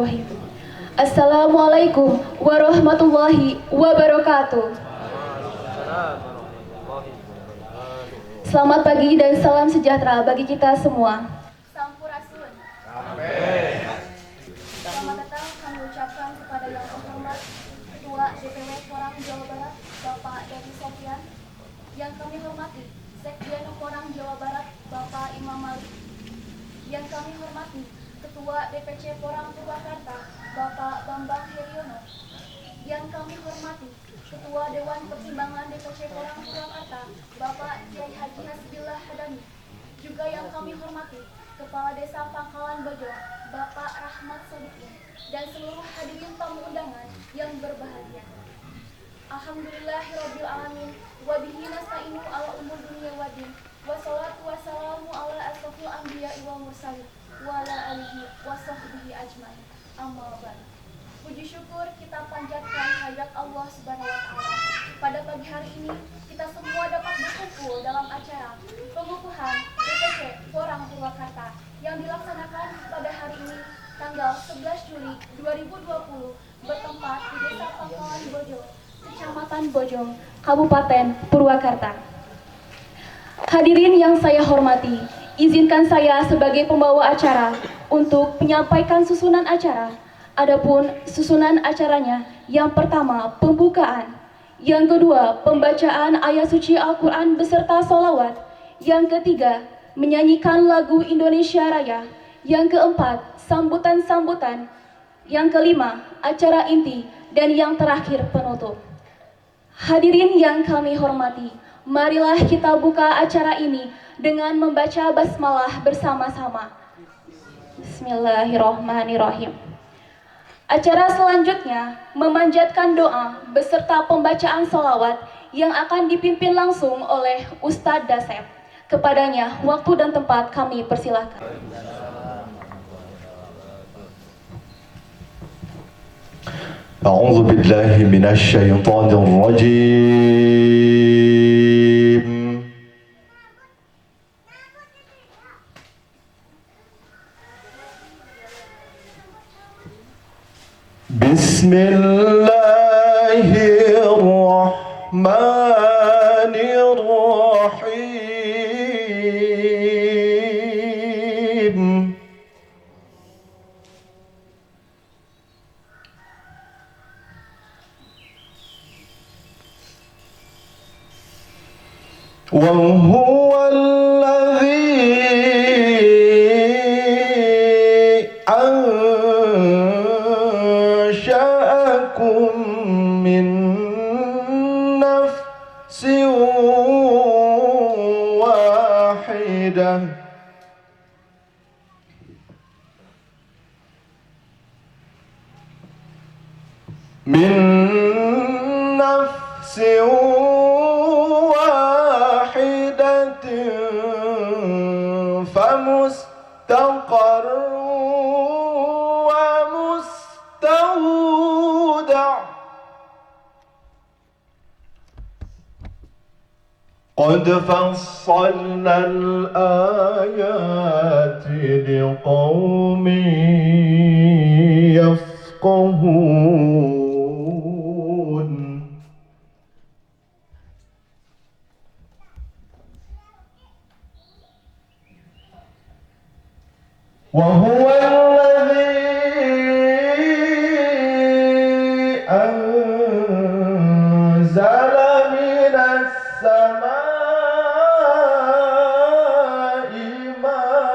Bismillahirrahmanirrahim. Assalamualaikum warahmatullahi wabarakatuh. Selamat pagi dan salam sejahtera bagi kita semua. Sampurasun. Amin. Selamat datang kami ucapkan kepada yang terhormat Ketua DPW Porang Jawa Barat, Bapak Dedi Sofyan. Yang kami hormati Sekjen Porang Jawa Barat, Bapak Imam Malik. Yang kami hormati Ketua DPC Porang Purwakarta, Bapak Bambang Heriono. Yang kami hormati Ketua Dewan Pertimbangan DPC Porang Purwakarta, Bapak Kiai Haji Hasbillah Hadami. Juga yang kami hormati Kepala Desa Pangkalan Bojong, Bapak Rahmat Sodikin, dan seluruh hadirin tamu undangan yang berbahagia. Alhamdulillahirabbil alamin, wa bihi nasta'inu ala umur dunya waddin, wassalatu wassalamu ala asrofil anbiya'i wal mursalin, wa ala alihi wa sahbihi ajmain. Amma ba'du. Puji syukur kita panjatkan hadirat Allah Subhanahu wa taala. Pada pagi hari ini kita semua dapat berkumpul dalam acara pengukuhan DPC Porang Purwakarta yang dilaksanakan pada hari ini tanggal 11 Juli 2020 bertempat di Desa Pangkalan Bojong, Kecamatan Bojong, Kabupaten Purwakarta. Hadirin yang saya hormati, izinkan saya sebagai pembawa acara untuk menyampaikan susunan acara. Adapun susunan acaranya, yang pertama pembukaan, yang kedua pembacaan ayat suci Al-Quran beserta sholawat, yang ketiga menyanyikan lagu Indonesia Raya, yang keempat sambutan-sambutan, yang kelima acara inti, dan yang terakhir penutup. Hadirin yang kami hormati, marilah kita buka acara ini dengan membaca basmalah bersama-sama. Bismillahirrahmanirrahim. Acara selanjutnya memanjatkan doa beserta pembacaan sholawat yang akan dipimpin langsung oleh Ustadz Dasep. Kepadanya waktu dan tempat kami persilahkan. A'udzu billahi minasy syaithanir rajim. Bismillahirrahmanirrahim. وهو الذي أنشأكم من نفس واحدة من نفس واحدة فمستقر ومستودع قد فصلنا الآيات لقوم يفقهون وهو الذي أنزل من السماء ماء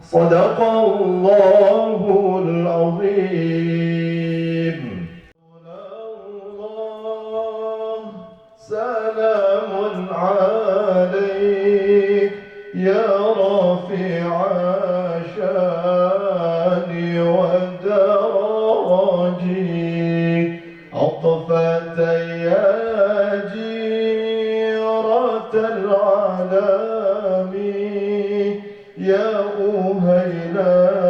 صدق الله العظيم. سلام عليك يا رافع الشان والدرج عطفة يا جيرة العالم يا أهيل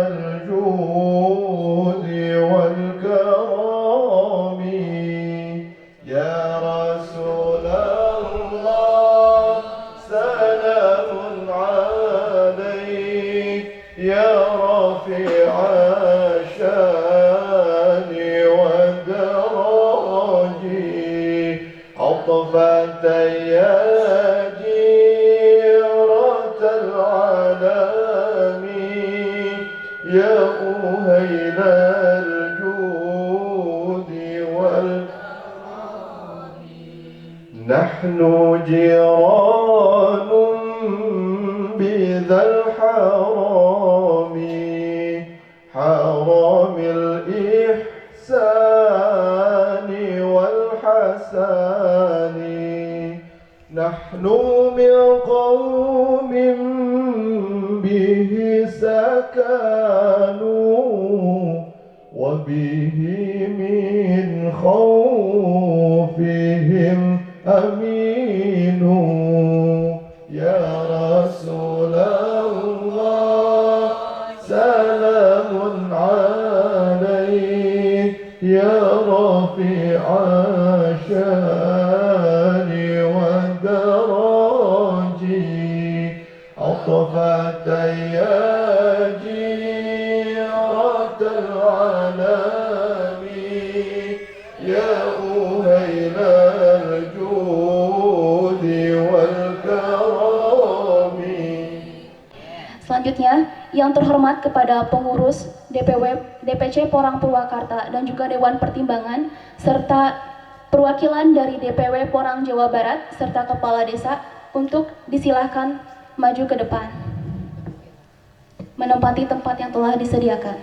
الجود والكرم يا رسول الله سلام عليك يا رفيع الشان والدرج عطفة يا جيرة العالم يا أهيل الجود نحن جيران بذا الحرام حرام الإحسان والحسان نحن من قوم به سكنوا وبه من خوفهم أمين يا رسول الله سلام عليك يا رفيع الشان والدرج عطفة يا جيرة العالم يا أهيل الجود والكرم. Selanjutnya, yang terhormat kepada pengurus DPW, DPC Porang Purwakarta dan juga Dewan Pertimbangan serta perwakilan dari DPW Porang Jawa Barat serta Kepala Desa untuk disilahkan maju ke depan menempati tempat yang telah disediakan.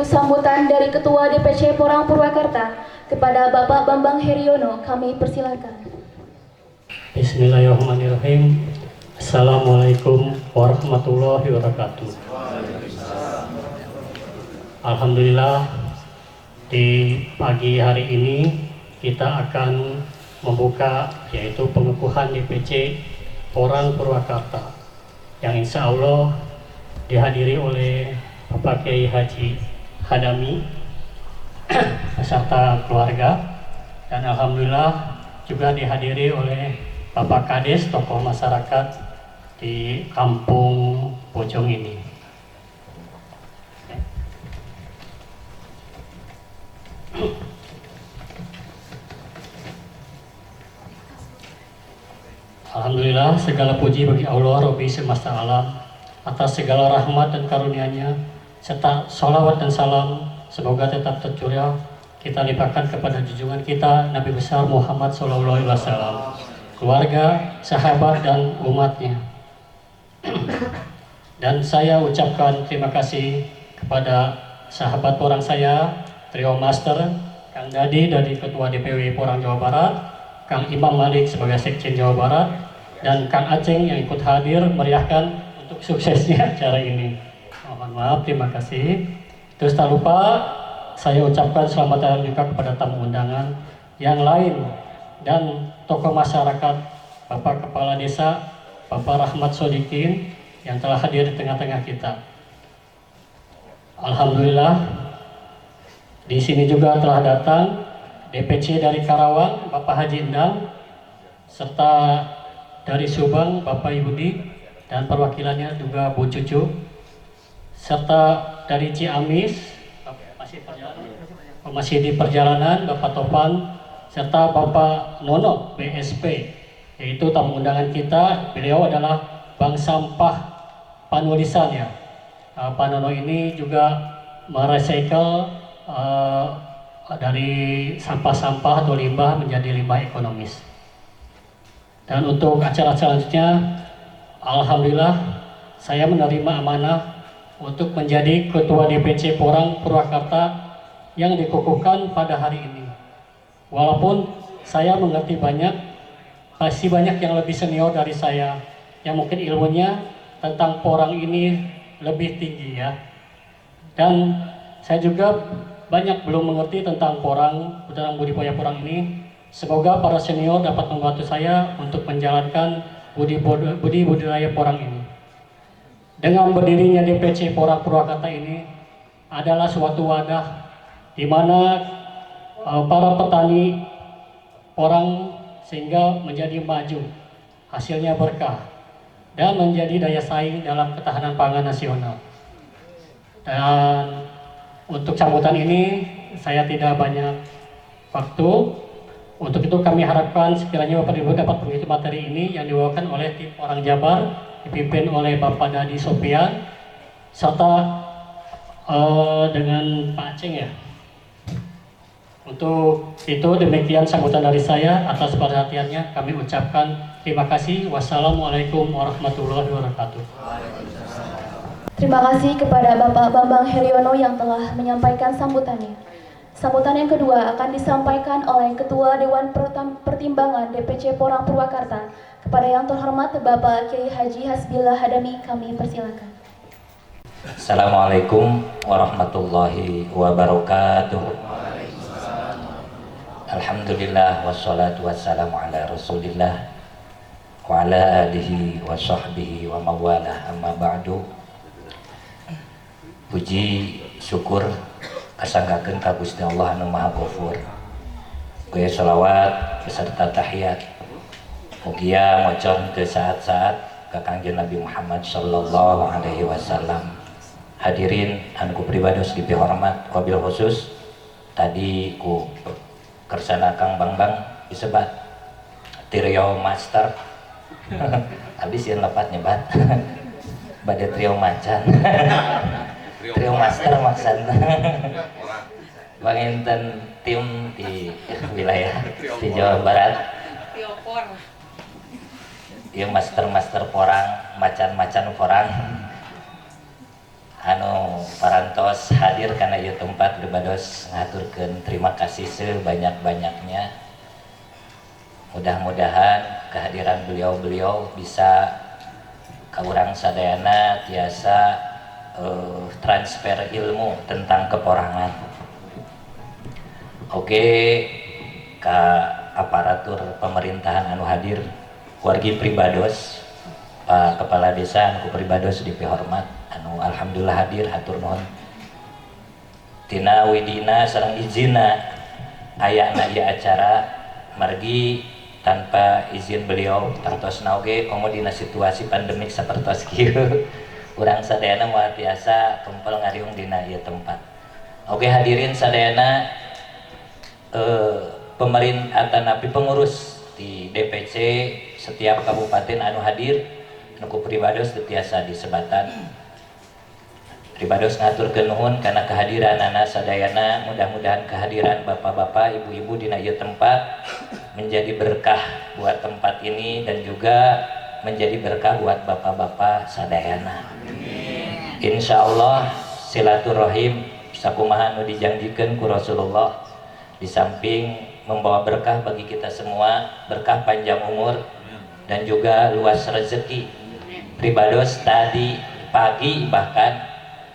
Sambutan dari Ketua DPC Porang Purwakarta kepada Bapak Bambang Heriono kami persilakan. Bismillahirrahmanirrahim. Assalamualaikum warahmatullahi wabarakatuh. Alhamdulillah, di pagi hari ini kita akan membuka yaitu pengukuhan DPC Porang Purwakarta yang insya Allah dihadiri oleh Bapak Kiai Haji Hadami beserta keluarga, dan alhamdulillah juga dihadiri oleh Bapak Kades, tokoh masyarakat di kampung Bojong ini. Alhamdulillah, segala puji bagi Allah Rabbi semesta alam atas segala rahmat dan karunia-Nya, serta sholawat dan salam semoga tetap tercurah kita limpahkan kepada junjungan kita Nabi besar Muhammad SAW, keluarga, sahabat dan umatnya. Dan saya ucapkan terima kasih kepada sahabat Porang saya, Trio Master, Kang Dadi dari Ketua DPW Porang Jawa Barat, Kang Imam Malik sebagai Sekjen Jawa Barat, dan Kang Aceng yang ikut hadir meriahkan untuk suksesnya acara ini. Mohon maaf, terima kasih. Terus tak lupa saya ucapkan selamat datang juga kepada tamu undangan yang lain dan tokoh masyarakat, Bapak Kepala Desa, Bapak Rahmat Sodikin yang telah hadir di tengah-tengah kita. Alhamdulillah, di sini juga telah datang DPC dari Karawang, Bapak Haji Endang, serta dari Subang, Bapak Yudi, dan perwakilannya juga Bu Cucu, serta dari Ciamis, masih di perjalanan, Bapak Topan, serta Bapak Nono, BSP, yaitu tamu undangan kita. Beliau adalah Bank Sampah Panulisan ya. Pak Nono ini juga merecycle dari sampah-sampah atau limbah menjadi limbah ekonomis. Dan untuk acara selanjutnya, alhamdulillah saya menerima amanah untuk menjadi Ketua DPC Porang Purwakarta yang dikukuhkan pada hari ini. Walaupun saya mengerti banyak, pasti banyak yang lebih senior dari saya, yang mungkin ilmunya tentang porang ini lebih tinggi ya. Dan saya juga banyak belum mengerti tentang porang, tentang budidaya porang ini. Semoga para senior dapat membantu saya untuk menjalankan budidaya porang ini. Dengan berdirinya DPC Porang Purwakarta ini adalah suatu wadah di mana para petani porang sehingga menjadi maju, hasilnya berkah dan menjadi daya saing dalam ketahanan pangan nasional. Dan untuk sambutan ini saya tidak banyak waktu. Untuk itu kami harapkan sekiranya Bapak Ibu dapat mengikuti materi ini yang dibawakan oleh tim Porang Jabar dipimpin oleh Bapak Dadi Sopian serta dengan Pak Aceng ya. Untuk itu demikian sambutan dari saya. Atas perhatiannya kami ucapkan terima kasih. Wassalamualaikum warahmatullahi wabarakatuh. Terima kasih kepada Bapak Bambang Heriono yang telah menyampaikan sambutannya. Sambutan yang kedua akan disampaikan oleh Ketua Dewan Pertimbangan DPC Porang Purwakarta. Kepada yang terhormat Bapak Kiai Haji Hasbillah Hadami, kami persilakan. Assalamualaikum warahmatullahi wabarakatuh. Alhamdulillah wassalatu wassalamu ala rasulillah wa ala alihi wa sahbihi wa mawalah, amma ba'du. Puji syukur kasanggakeun ka Gusti Allah anu Maha Ghafur. Gue selawat beserta tahiyat mugia mocon teu saat-saat ka Kangjeng Nabi Muhammad sallallahu alaihi wasallam. Hadirin anu pribados dipihormat, wabil khusus tadi ku kersana Kang Bambang disebat trio master. Habis yang lepat nyebat bade trio macan. Trio master maksudna banginten tim di wilayah di Jawa Barat. Ieu master porang, macan porang anu parantos hadir kana ieu tempat pribados ngaturkeun terima kasih sebanyak-banyaknya. Mudah-mudahan kehadiran beliau bisa ka urang sadayana tiasa transfer ilmu tentang keporangan. Oke, ka aparatur pemerintahan anu hadir, wargi pribados, Pak Kepala Desa anu pribados dipihormat, anu alhamdulillah hadir, hatur nuhun. Tina widina sareng izina ayana ieu acara margi tanpa izin beliau tangtosna oge komo dina situasi pandemik sapertos kieu. Urang sadayana moal tiasa tumpel ngariung dina ieu tempat. Oke hadirin sadayana, pemerintah atanapi pengurus di DPC setiap kabupaten anu hadir anu pribados tiasa disebatan. Pribados ngaturkeun nuhun kana kehadiranana sadayana. Mudah-mudahan kehadiran bapak-bapak, ibu-ibu dina ieu tempat menjadi berkah buat tempat ini dan juga menjadi berkah buat bapak-bapak sadayana. Insya Allah silaturahim sakumaha nu dijanjikeun ku Rasulullah, di samping membawa berkah bagi kita semua, berkah panjang umur, dan juga luas rezeki. Pribados tadi pagi bahkan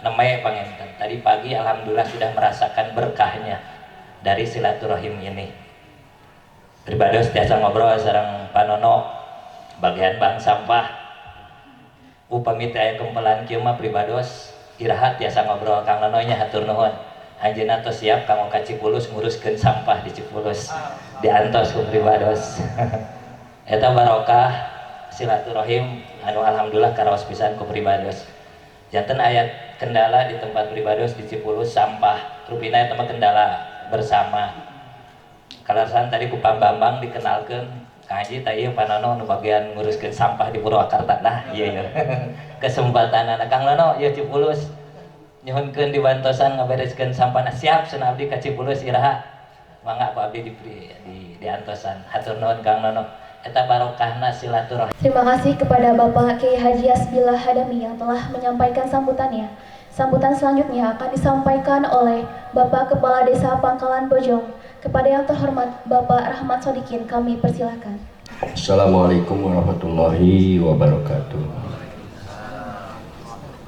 namanya panginten. Tadi pagi alhamdulillah sudah merasakan berkahnya dari silaturahim ini. Pribados biasa ngobrol sareng Panono bagian bang sampah. Upami teh aya kempelan kieu mah pribados irahat biasa ngobrol Kang Nono nya hatur nuhun. Anjeunna tos siap kanggo ka Cipulus nguruskeun sampah di Cipulus. Diantos ku pribados. Eta barokah silaturahim anu alhamdulillah karaos pisan ku pribados. Janten aya kendala di tempat pribados di Cipulus sampah. Rupina eta mah kendala bersama. Kalasan tadi ku Pak Bambang dikenalkeun Kang Haji tah ieu Panono nu bagian nguruskeun sampah di Purwakarta. Nah, ieu kesempatanana Kang Nono ieu Cipulus nyuhunkeun dibantosan ngabereskeun sampahna. Siap cenah abdi ka Cipulus iraha. Mangga ku abdi di antosan. Hatur nuhun Kang Nono. Eta barokahna silaturahim. Terima kasih kepada Bapak Kiai Haji Asbillah Hadami yang telah menyampaikan sambutannya. Sambutan selanjutnya akan disampaikan oleh Bapak Kepala Desa Pangkalan Bojong. Kepada yang terhormat Bapak Rahmat Sodikin, kami persilakan. Assalamualaikum warahmatullahi wabarakatuh.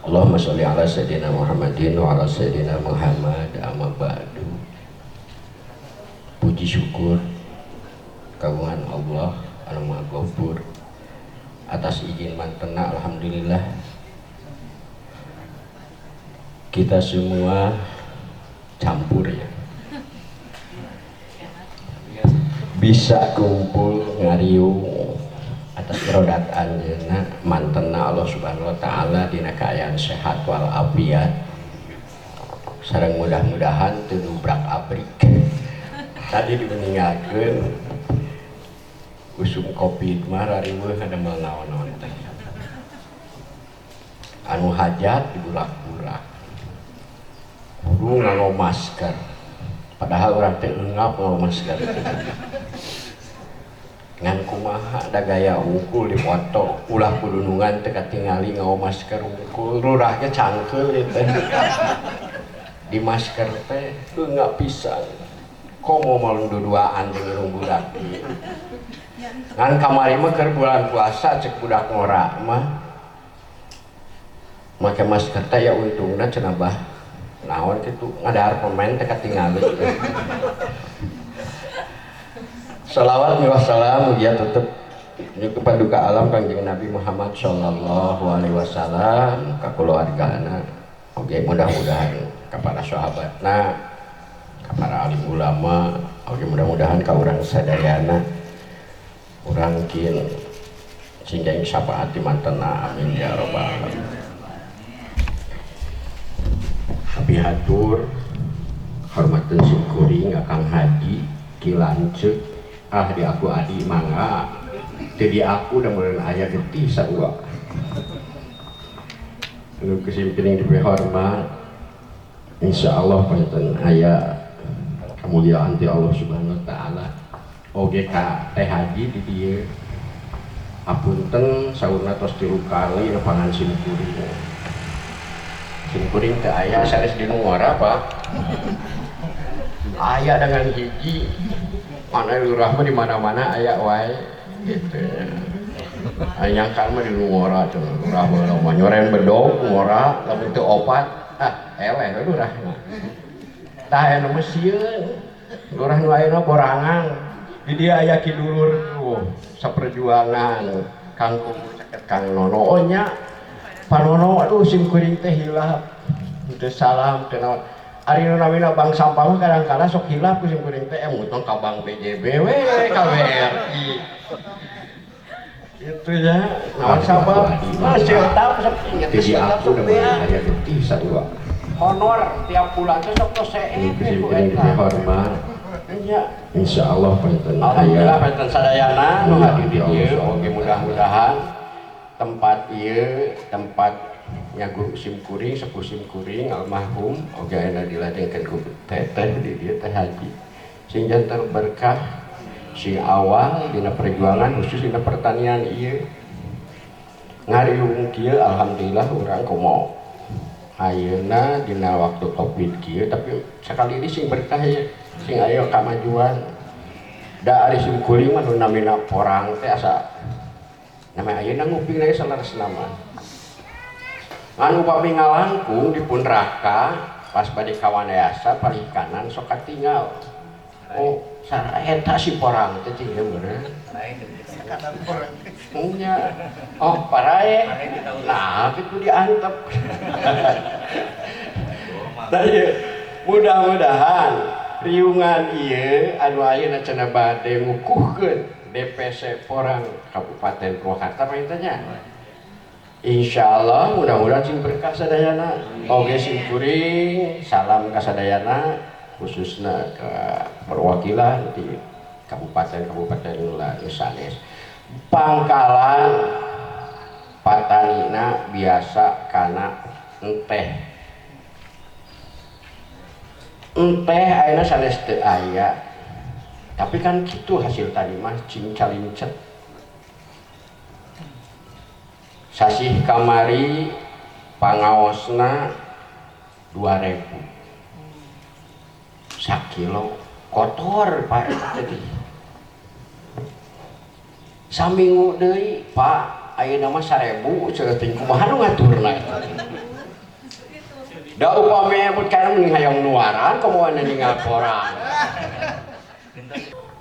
Allahumma sholli ala sayyidina Muhammadin wa ala sayyidina Muhammad amma ba'du. Puji syukur kagungan Allah anu Maha Ghafur atas izin mantena alhamdulillah kita semua campur ya bisa kumpul ngariung atas kerodat anjeunna mantena Allah Subhanahu wa taala dina kaayaan sehat wal afiat sareng mudah-mudahan teu dubrak abrik. Tadi dimeninggalkeun usum Covid mah rariweuh kadamel naon-naon teh. Anu hajat diburak-burak. Kudu nganggo masker. Padahal urang teh eungap nganggo masker. Ngan kumaha da gaya unggul dipoto ulah kudunungan teh katingali nganggo masker unggul lurahnya cangkeul teh. Di masker teh eungap pisan. Komo malung duduaan jeung irung budak ieu. Ngan kamari mah keur bulan puasa cek budak ngora mah make masker teh ya untungna cenah bah naon kitu ngadahar pemain teh katingali. Shalawat wa salam ya tetep kepada duka alam Kangjeng Nabi Muhammad sallallahu alaihi wasallam ka keluargana oge mudah-mudahan ka para sahabatna ka para alim ulama oge mudah-mudahan ka urang sadayana urang kieu sehingga syafaat di mantena amin ya rabbal alamin. Abi hatur hormateun syukuring Kang Haji kilanceuk di aku adi mangga teu di aku da meureun aya getih sarua nu kesimpiring diberi hormat insyaallah panten aya kemuliaan ti Allah Subhanahu wa taala oge ka Teh Haji di dieu apunten saurna tos 3 kali nepangan simkuring. Simkuring teh aya sanes di Nuara Pak. Aya dengan hiji mana lurah mah di mana-mana aya wae gitu. Anyangkan mah di Nuara tuh lurah mah nyoren bedog Nuara lamun teu opat eleh lurah. Tah aya nu mesieun lurah nu ayeuna borangan. Di dia aya ki dulur saperjuangan Kang caket Kang Nono nya Panono aduh simkuring teh hilap teu salam teu naon ari nu namina bang sampah mah kadang-kadang sok hilap ku simkuring teh mutong ka bang BJB we KBRI itu ya naon sampah masih tetap sok inget sok aya getih sarua honor tiap bulan teh sok tos ku eta hormat. Ya, insyaallah panten alhamdulillah panten sadayana nu hadir di dieu oge mudah-mudahan tempat ieu tempat nyagu simkuring sepuh simkuring almarhum oge aya diladengkeun ku teteh di dieu Teh Haji sing janten berkah sing awal dina perjuangan khusus dina pertanian ieu ngariung kieu alhamdulillah urang komo ayeuna dina waktu Covid kieu tapi sekali ini sing berkah ya sing ayo kamajuan da ari simkuring mah nu namina porang teh asa Nama ayeuna nguping na salaras nama. Anu upami ngalangkung dipun raka pas bade kawanayasa paling kanan sok katinggal. Oh, sareng eta si porang teh cing bener. Nya. Oh, parae. Nah, itu diantep. Tanya, mudah-mudahan riungan ieu anu ayeuna cenah bade ngukuhkeun DPC Porang Kabupaten Purwakarta mah tanya. Insyaallah mudah-mudahan sing berkah sadayana. Oge sing kuring salam ka sadayana khususna ke perwakilan di kabupaten-kabupaten nu sanes. Pangkalan patanina biasa kana enteh. Enteh ayeuna sanes teu aya. Tapi kan kitu hasil tadi mah cing calincet. Sasih kamari pangaosna 2000 sakilo kotor Pak tadi saminggu deui Pak ayeuna mah 1000 ceuting kumaha nu ngaturna da upami mun kana mending hayang nuaran komoan ninggal porang.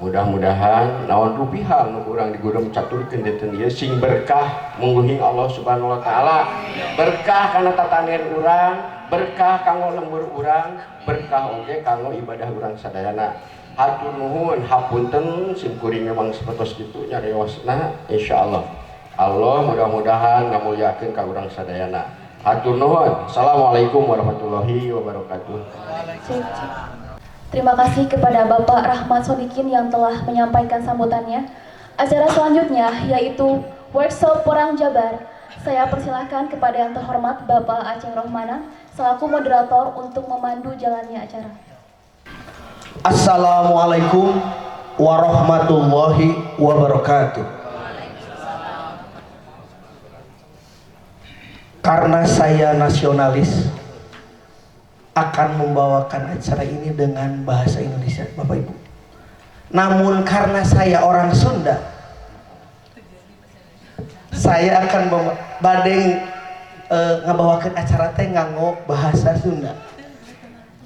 Mudah-mudahan naon rupiah nu urang digudang caturkeun dinten ieu sing berkah mungguhing Allah Subhanahu wa taala. Berkah kana tatanen urang, berkah kanggo lembur urang, berkah oge kanggo ibadah urang sadayana. Hatur nuhun hapunten sim kuring memang sapertos kitu nyariosna insyaallah. Allah mudah-mudahan ngamulyakeun ka urang sadayana. Hatur nuhun. Assalamualaikum warahmatullahi wabarakatuh. Terima kasih kepada Bapak Rahmat Sodikin yang telah menyampaikan sambutannya. Acara selanjutnya yaitu Workshop Porang Jabar. Saya persilahkan kepada yang terhormat Bapak Aceng Rohmana selaku moderator untuk memandu jalannya acara. Assalamualaikum warahmatullahi wabarakatuh. Karena saya nasionalis, akan membawakan acara ini dengan bahasa Indonesia, Bapak Ibu. Namun karena saya orang Sunda, saya akan badeng ngabawakeun acara teh nganggo bahasa Sunda.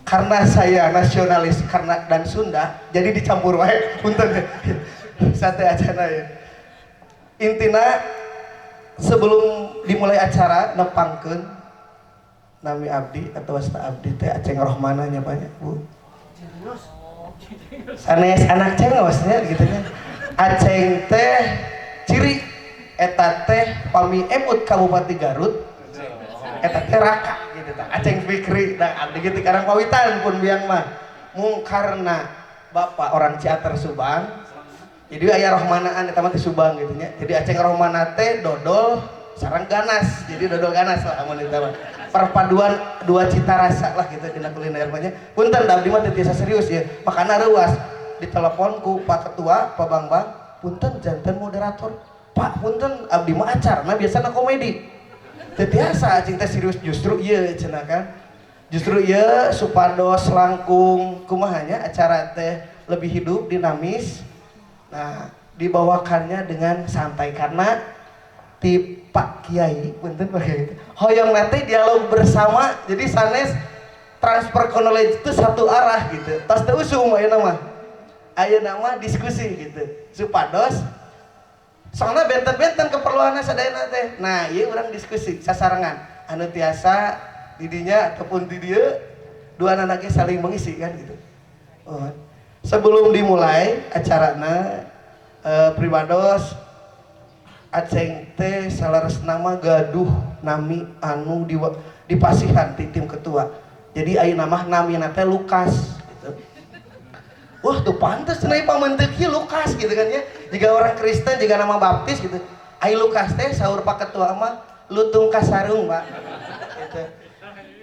Karena saya nasionalis karena dan Sunda, jadi dicampur wae. Punten sate acara ya. Intina sebelum dimulai acara nepangkeun nami abdi atau wasta abdi teh Aceng Rohmana nya banyak Bu. Sanes anak ceng wasnya gitu nya. Aceng teh ciri eta teh pami emut Kabupaten Garut. Eta teh raka gitu tah. Aceng Fikri da abdi gitu karang pawitan pun biang mah. Mung karena bapak orang Ciater Subang. Jadi aya Rohmanaan eta mah teh Subang gitu nya. Jadi Aceng Rohmana teh dodol sareng ganas. Jadi dodol ganas lah amun eta mah. Perpaduan dua cita rasa lah gitu dina kuliner banyak. Punten abdi mah teu tiasa serius ya. Makana reuas diteleponku Pak Ketua, Pak Bambang, punten janten moderator. Pak punten abdi mah acarana biasana komedi. Teu tiasa cing teh serius justru ieu cenah kan. Justru ieu supados langkung kumahanya acara teh lebih hidup, dinamis. Nah, dibawakannya dengan santai karena ti Pak Kiai, punten Pak Kiai. Hoyong nanti dialog bersama, jadi sanes transfer knowledge itu satu arah gitu. Tas teu usum aya nama diskusi gitu. Supados soalnya benten-benten keperluanna sadayana teh. Nah, ieu urang diskusi sasarengan. Anu tiasa didinya ataupun di dieu dua anak ge saling mengisi kan gitu. Oh. Sebelum dimulai acarana pribados Aceng teh salares nama gaduh nami anu dipasihan ti tim ketua. Jadi ayeuna mah namina teh Lukas gitu. Wah, tuh pantes cenah pamenteuk ieu Lukas gitu kan ya. Jika orang Kristen jika nama baptis gitu. Ai Lukas teh saur Pak Ketua mah lutung kasarung, Pak. Gitu.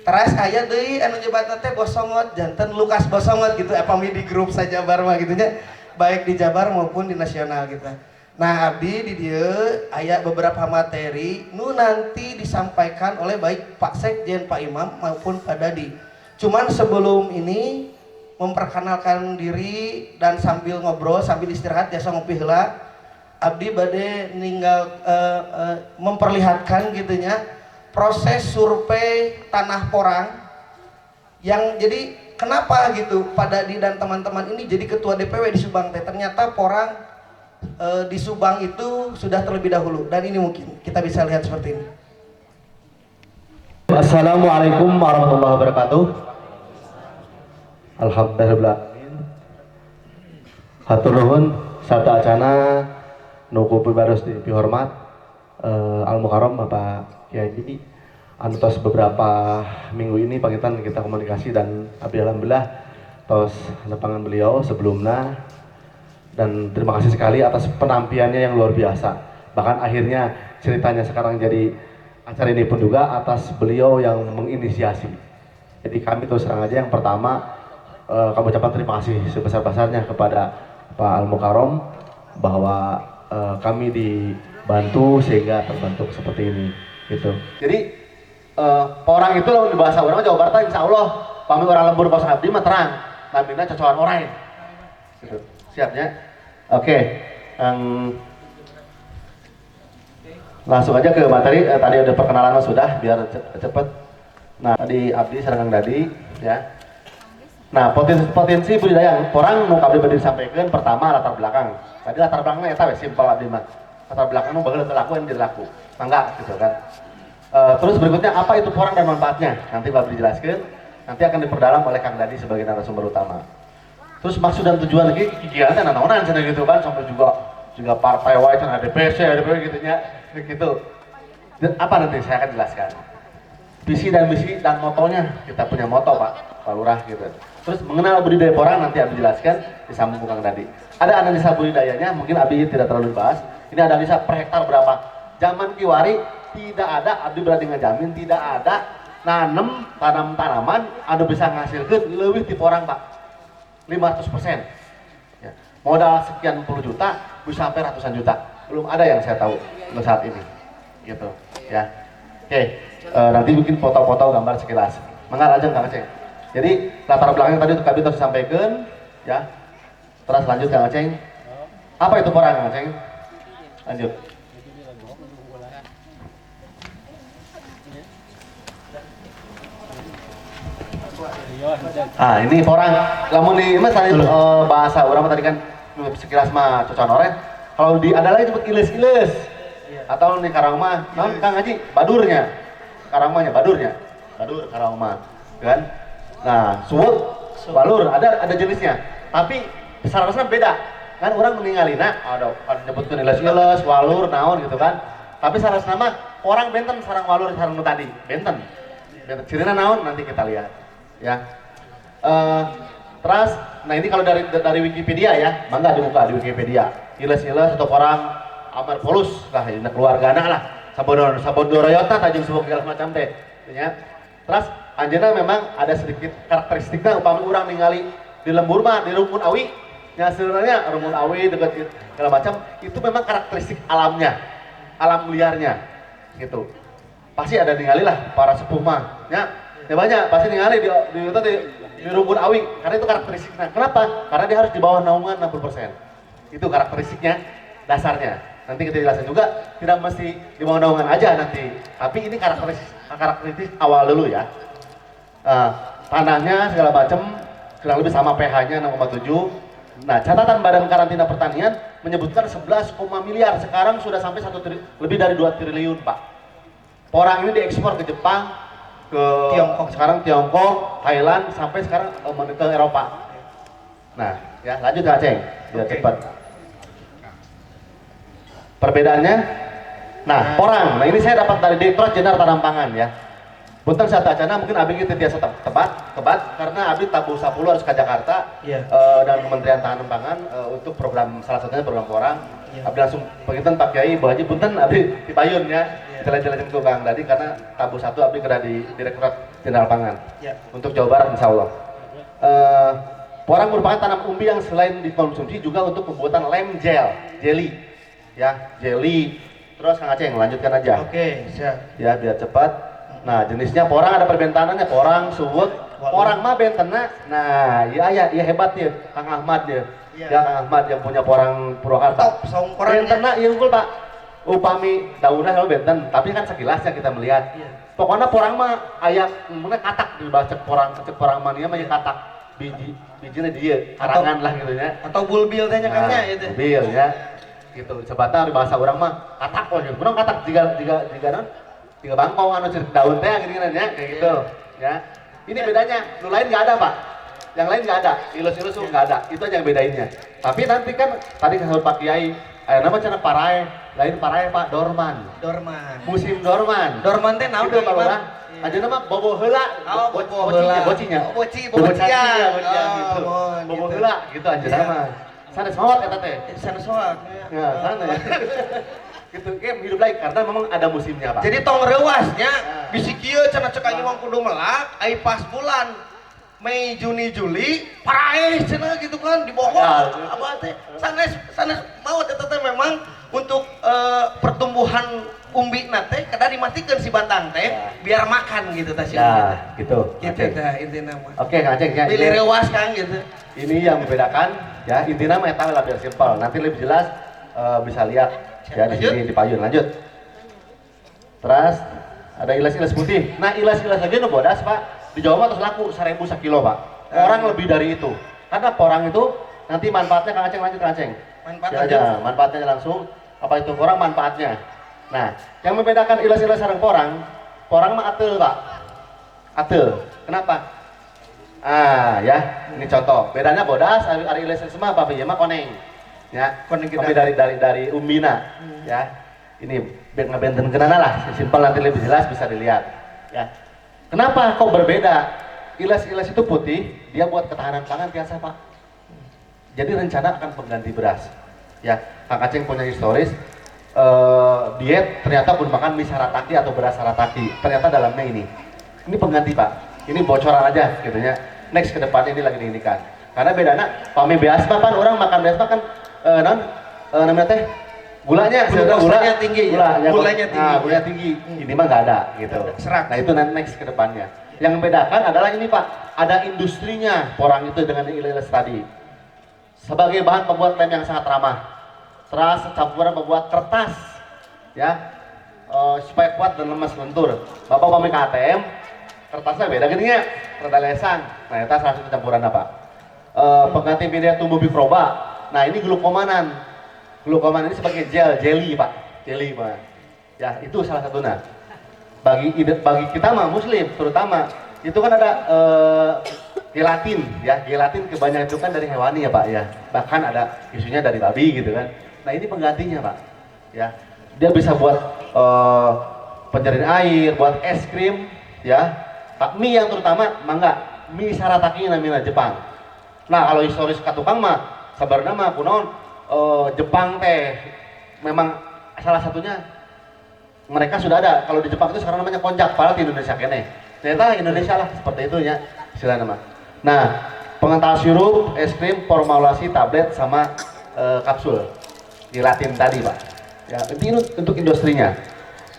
Terus aya deui anu nyebatna teh Bosongot, janten Lukas Bosongot gitu. Apami di grup saja Jabar mah gitu nya. Baik di Jabar maupun di nasional gitu. Nah, abdi di dieu aya beberapa materi nu nanti disampaikan oleh baik Pak Sekjen, Pak Imam maupun Pak Dadi. Cuman sebelum ini memperkenalkan diri dan sambil ngobrol sambil istirahat biasa ngopi heula. abdi bade ninggal memperlihatkan gitunya proses survei tanah porang yang jadi kenapa gitu Pak Dadi dan teman-teman ini jadi ketua DPW di Subang teh ternyata porang di Subang itu sudah terlebih dahulu dan ini mungkin kita bisa lihat seperti ini. Assalamualaikum warahmatullahi wabarakatuh. Alhamdulillah. Hatur nuhun sarta acana nuku pibaros dihormat Al Mukarram Bapak Kiai antos beberapa minggu ini pangitan kita komunikasi dan alhamdulillah tos nepangan beliau sebelumnya dan terima kasih sekali atas penampilannya yang luar biasa. Bahkan akhirnya ceritanya sekarang jadi acara ini pun juga atas beliau yang menginisiasi. Jadi kami terus terang aja yang pertama kami ucapkan terima kasih sebesar-besarnya kepada Pak Al Mukarram bahwa kami dibantu sehingga terbentuk seperti ini gitu. Jadi orang itu di bahasa orang Jawa Barat insya Allah pamit orang lembur bahasa abdi mah terang namina cocokan orang gitu. Siapnya oke. Langsung aja ke materi. Tadi ada perkenalan mas sudah biar cepet. Nah tadi abdi sareng Dadi ya. Nah potensi budidaya orang nu abdi berdiri sampaikan pertama latar belakang. Tadi latar belakangnya eta we simpel abdi mah. Latar belakang nu bageus laku yang dilaku. Mangga gitu kan. Terus berikutnya apa itu porang dan manfaatnya? Nanti Bapak dijelaskan, nanti akan diperdalam oleh Kang Dadi sebagai narasumber utama. Terus maksud dan tujuan lagi kegiatan naon-naonan cenah gitu kan sampai juga partai wae cenah DPC gitu nya gitu. Apa nanti saya akan jelaskan. Visi dan misi dan motonya, kita punya moto Pak Lurah gitu. Terus mengenal budidaya porang nanti Abi jelaskan disambung Kang Dadi. Ada analisa budidayanya, mungkin Abi tidak terlalu dibahas. Ini analisa per hektar berapa. Zaman kiwari tidak ada, abdi berani ngejamin tidak ada nanem tanaman anu bisa ngasilkan lebih ti porang Pak 500% ya. Modal sekian puluh juta bisa sampai ratusan juta, belum ada yang saya tahu untuk saat ini gitu ya. Oke, nanti bikin foto-foto gambar sekilas mengal aja Kang Aceng. Jadi latar belakang tadi kami harus sampaikan ya. Terus lanjut Kang Aceng, apa itu porang Kang Aceng? Lanjut. Ah ini porang, lamun di mas tadi bahasa orang tadi kan sekilas mah cocokan oranye. Kalau di ada lagi disebut iles-iles atau di Karang mah, non Kang Haji badurnya, Karang mahnya badurnya, badur Karang mah, kan? Nah suwut, balur ada jenisnya, tapi besar-besar beda. Kan orang meninggalina, ada nyebutkan iles-iles, walur, naon gitu kan. Tapi saras nama orang benten sarang walur sarang nu tadi, benten. Cirina naon nanti kita lihat. Ya, terus, nah ini kalau dari Wikipedia ya, mangga dibuka di Wikipedia. Iles-iles atau orang Amarpolus lah, ini keluarga anak lah. Sabodoroyota tajung sebuah segala macam teh, ya. Terus anjena memang ada sedikit karakteristiknya. Upama orang ningali di lembur mah di rumpun awi, ya sebenarnya rumpun awi dekat segala macam itu memang karakteristik alamnya, alam liarnya, gitu. Pasti ada ningali lah para sepuh mah, ya. Ya banyak, pasti ningali di rumpun awi, karena itu karakteristiknya. Kenapa? Karena dia harus di bawah naungan 60%. Itu karakteristiknya, dasarnya. Nanti kita jelasin juga, tidak mesti di bawah naungan aja nanti. Tapi ini karakteristik awal dulu ya. Tanahnya segala macam, kurang lebih sama pH-nya 6,7. Nah, catatan Badan Karantina Pertanian menyebutkan 11, miliar. Sekarang sudah sampai lebih dari 2 triliun, Pak. Porang ini diekspor ke Jepang, ke Tiongkok, sekarang Tiongkok, Thailand, sampai sekarang ke Eropa. Nah, ya lanjut Kak Aceng, biar cepat. Perbedaannya, nah porang, nah ini saya dapat dari Direktorat Jenderal Tanam Pangan ya. Punten saat acana mungkin Abi kita biasa tebat, karena Abi tabu 10 harus ke Jakarta dan Kementerian Tanam Pangan untuk program, salah satunya program porang. Abi langsung penginten Pak Kiai, Bu Haji punten Abi di payun ya. Jalan-jalan ke Bang tadi karena tabu 1 Abi kena di Direktorat Jenderal Pangan untuk Jawa Barat insya Allah. Porang merupakan tanam umbi yang selain dikonsumsi juga untuk pembuatan lem jelly ya, jelly. Terus Kang Aceh lanjutkan aja. Oke, siap. Ya biar cepat. Nah jenisnya porang ada perbentanannya, porang, suwut, porang mah bentena. Nah iya hebat ya Kang Ahmad ya. Iya. Ya Kang Ahmad yang punya porang Purwakarta. Top saung porangnya. Bentena ieu unggul Pak. Upami daunnya kalau benten, tapi kan sekilasnya kita melihat. Iya. Pokoknya porang mah aya mun katak di bawah cek porang mah ieu mah aya katak bijina dia karangan lah gitu ya. Atau bulbil teh nya Kang nya itu. Mobil ya. Gitu. Sebatang di bahasa orang mah katak oh gitu. Kurang katak tiga bangkong anu cerik daun teh gini nya kayak gitu ya. Ini bedanya, nu lain nggak ada Pak. Yang lain nggak ada, ilus-ilus nggak ada. Itu aja yang bedainnya. Tapi nanti kan tadi kalau Pak Kiai, nama cenah parae, lain parae Pak Dorman. Dorman. Musim Dorman. Dorman teh naon Itu Kang Pak Imam? Lurah. Aja nama bobo heula. Oh, bobo heula. Bocinya. Bocinya. Gitu. Bobo heula gitu aja nama. Sanes mawat eta teh. Sana soal. Ya, sana ya. Gitu game hidup lagi karena memang ada musimnya Pak. Jadi tong rewasnya bisi kieu cenah cek anjing mah kudu melak ai pas bulan Mei Juni Juli paraeh cenah gitu kan di Bogor apa teh sanes maot eta teh memang untuk pertumbuhan umbina teh kada dimatikeun si batang teh biar makan gitu teh si ya gitu. gitu teh intina mah. Oke Kang Aceng ya. Pilih rewas Kang gitu. Ini yang membedakan ya intinya mah eta lah biar simpel. Nanti lebih jelas bisa lihat ya di sini di payun. Lanjut. Terus ada ilas-ilas putih. Nah ilas-ilas lagi nu bodas Pak. Di Jawa mah terus laku 1000 sekilo Pak. Orang lebih dari itu. Karena porang itu nanti manfaatnya Kang Aceng lanjut Kang Aceng. Manfaat aja manfaatnya langsung apa itu porang manfaatnya. Nah, yang membedakan ilas-ilas sareng porang mah ateul Pak. Ateul. Kenapa? Ah ya, ini contoh. Bedanya bodas, ari ilas-ilas mah apa mah koneng. Ya, koneng kita dari umbina. Ya. Ini biar ngebenten kenana lah, simpel nanti lebih jelas bisa dilihat. Ya. Kenapa kok berbeda? Ilas-ilas itu putih, dia buat ketahanan pangan biasa Pak. Jadi rencana akan pengganti beras. Ya, Kang Aceng punya historis diet ternyata pun makan mie sarataki atau beras sarataki. Ternyata dalamnya ini pengganti Pak. Ini bocoran aja gitu ya. Next ke depannya ini lagi diindikan. Karena bedanya pami beasma kan orang makan beasma kan namanya teh gulanya tinggi. Gulanya tinggi. Ini mah nggak ada gitu. Serak. Nah itu nanti next ke depannya. Yang membedakan adalah ini Pak, ada industrinya porang itu dengan ilas tadi. Sebagai bahan pembuat lem yang sangat ramah. Terus campuran membuat kertas, ya supaya kuat dan lemas lentur. Bapak pamit ke ATM, kertasnya beda gini ya, kertas lesan. Nah itu salah satu campuran apa? Pengganti media tumbuh mikroba. Nah ini glukomanan. Glukoman ini sebagai jelly Pak, jelly Pak. Ya itu salah satunya. Bagi kita mah Muslim terutama itu kan ada gelatin ya, gelatin kebanyakan itu kan dari hewani ya Pak ya. Bahkan ada isunya dari babi gitu kan. Nah ini penggantinya Pak, ya dia bisa buat penyaring air, buat es krim, ya mie yang terutama mangga, mie sarataki namanya Jepang. Nah kalau historis katukang mah sabarna mah kunaon Jepang teh memang salah satunya mereka sudah ada. Kalau di Jepang itu sekarang namanya konjak, padahal di Indonesia kene. Ternyata Indonesia lah seperti itu ya istilah nama. Nah pengental sirup, es krim, formulasi, tablet sama kapsul. Gelatin tadi Pak, ya ini untuk industrinya.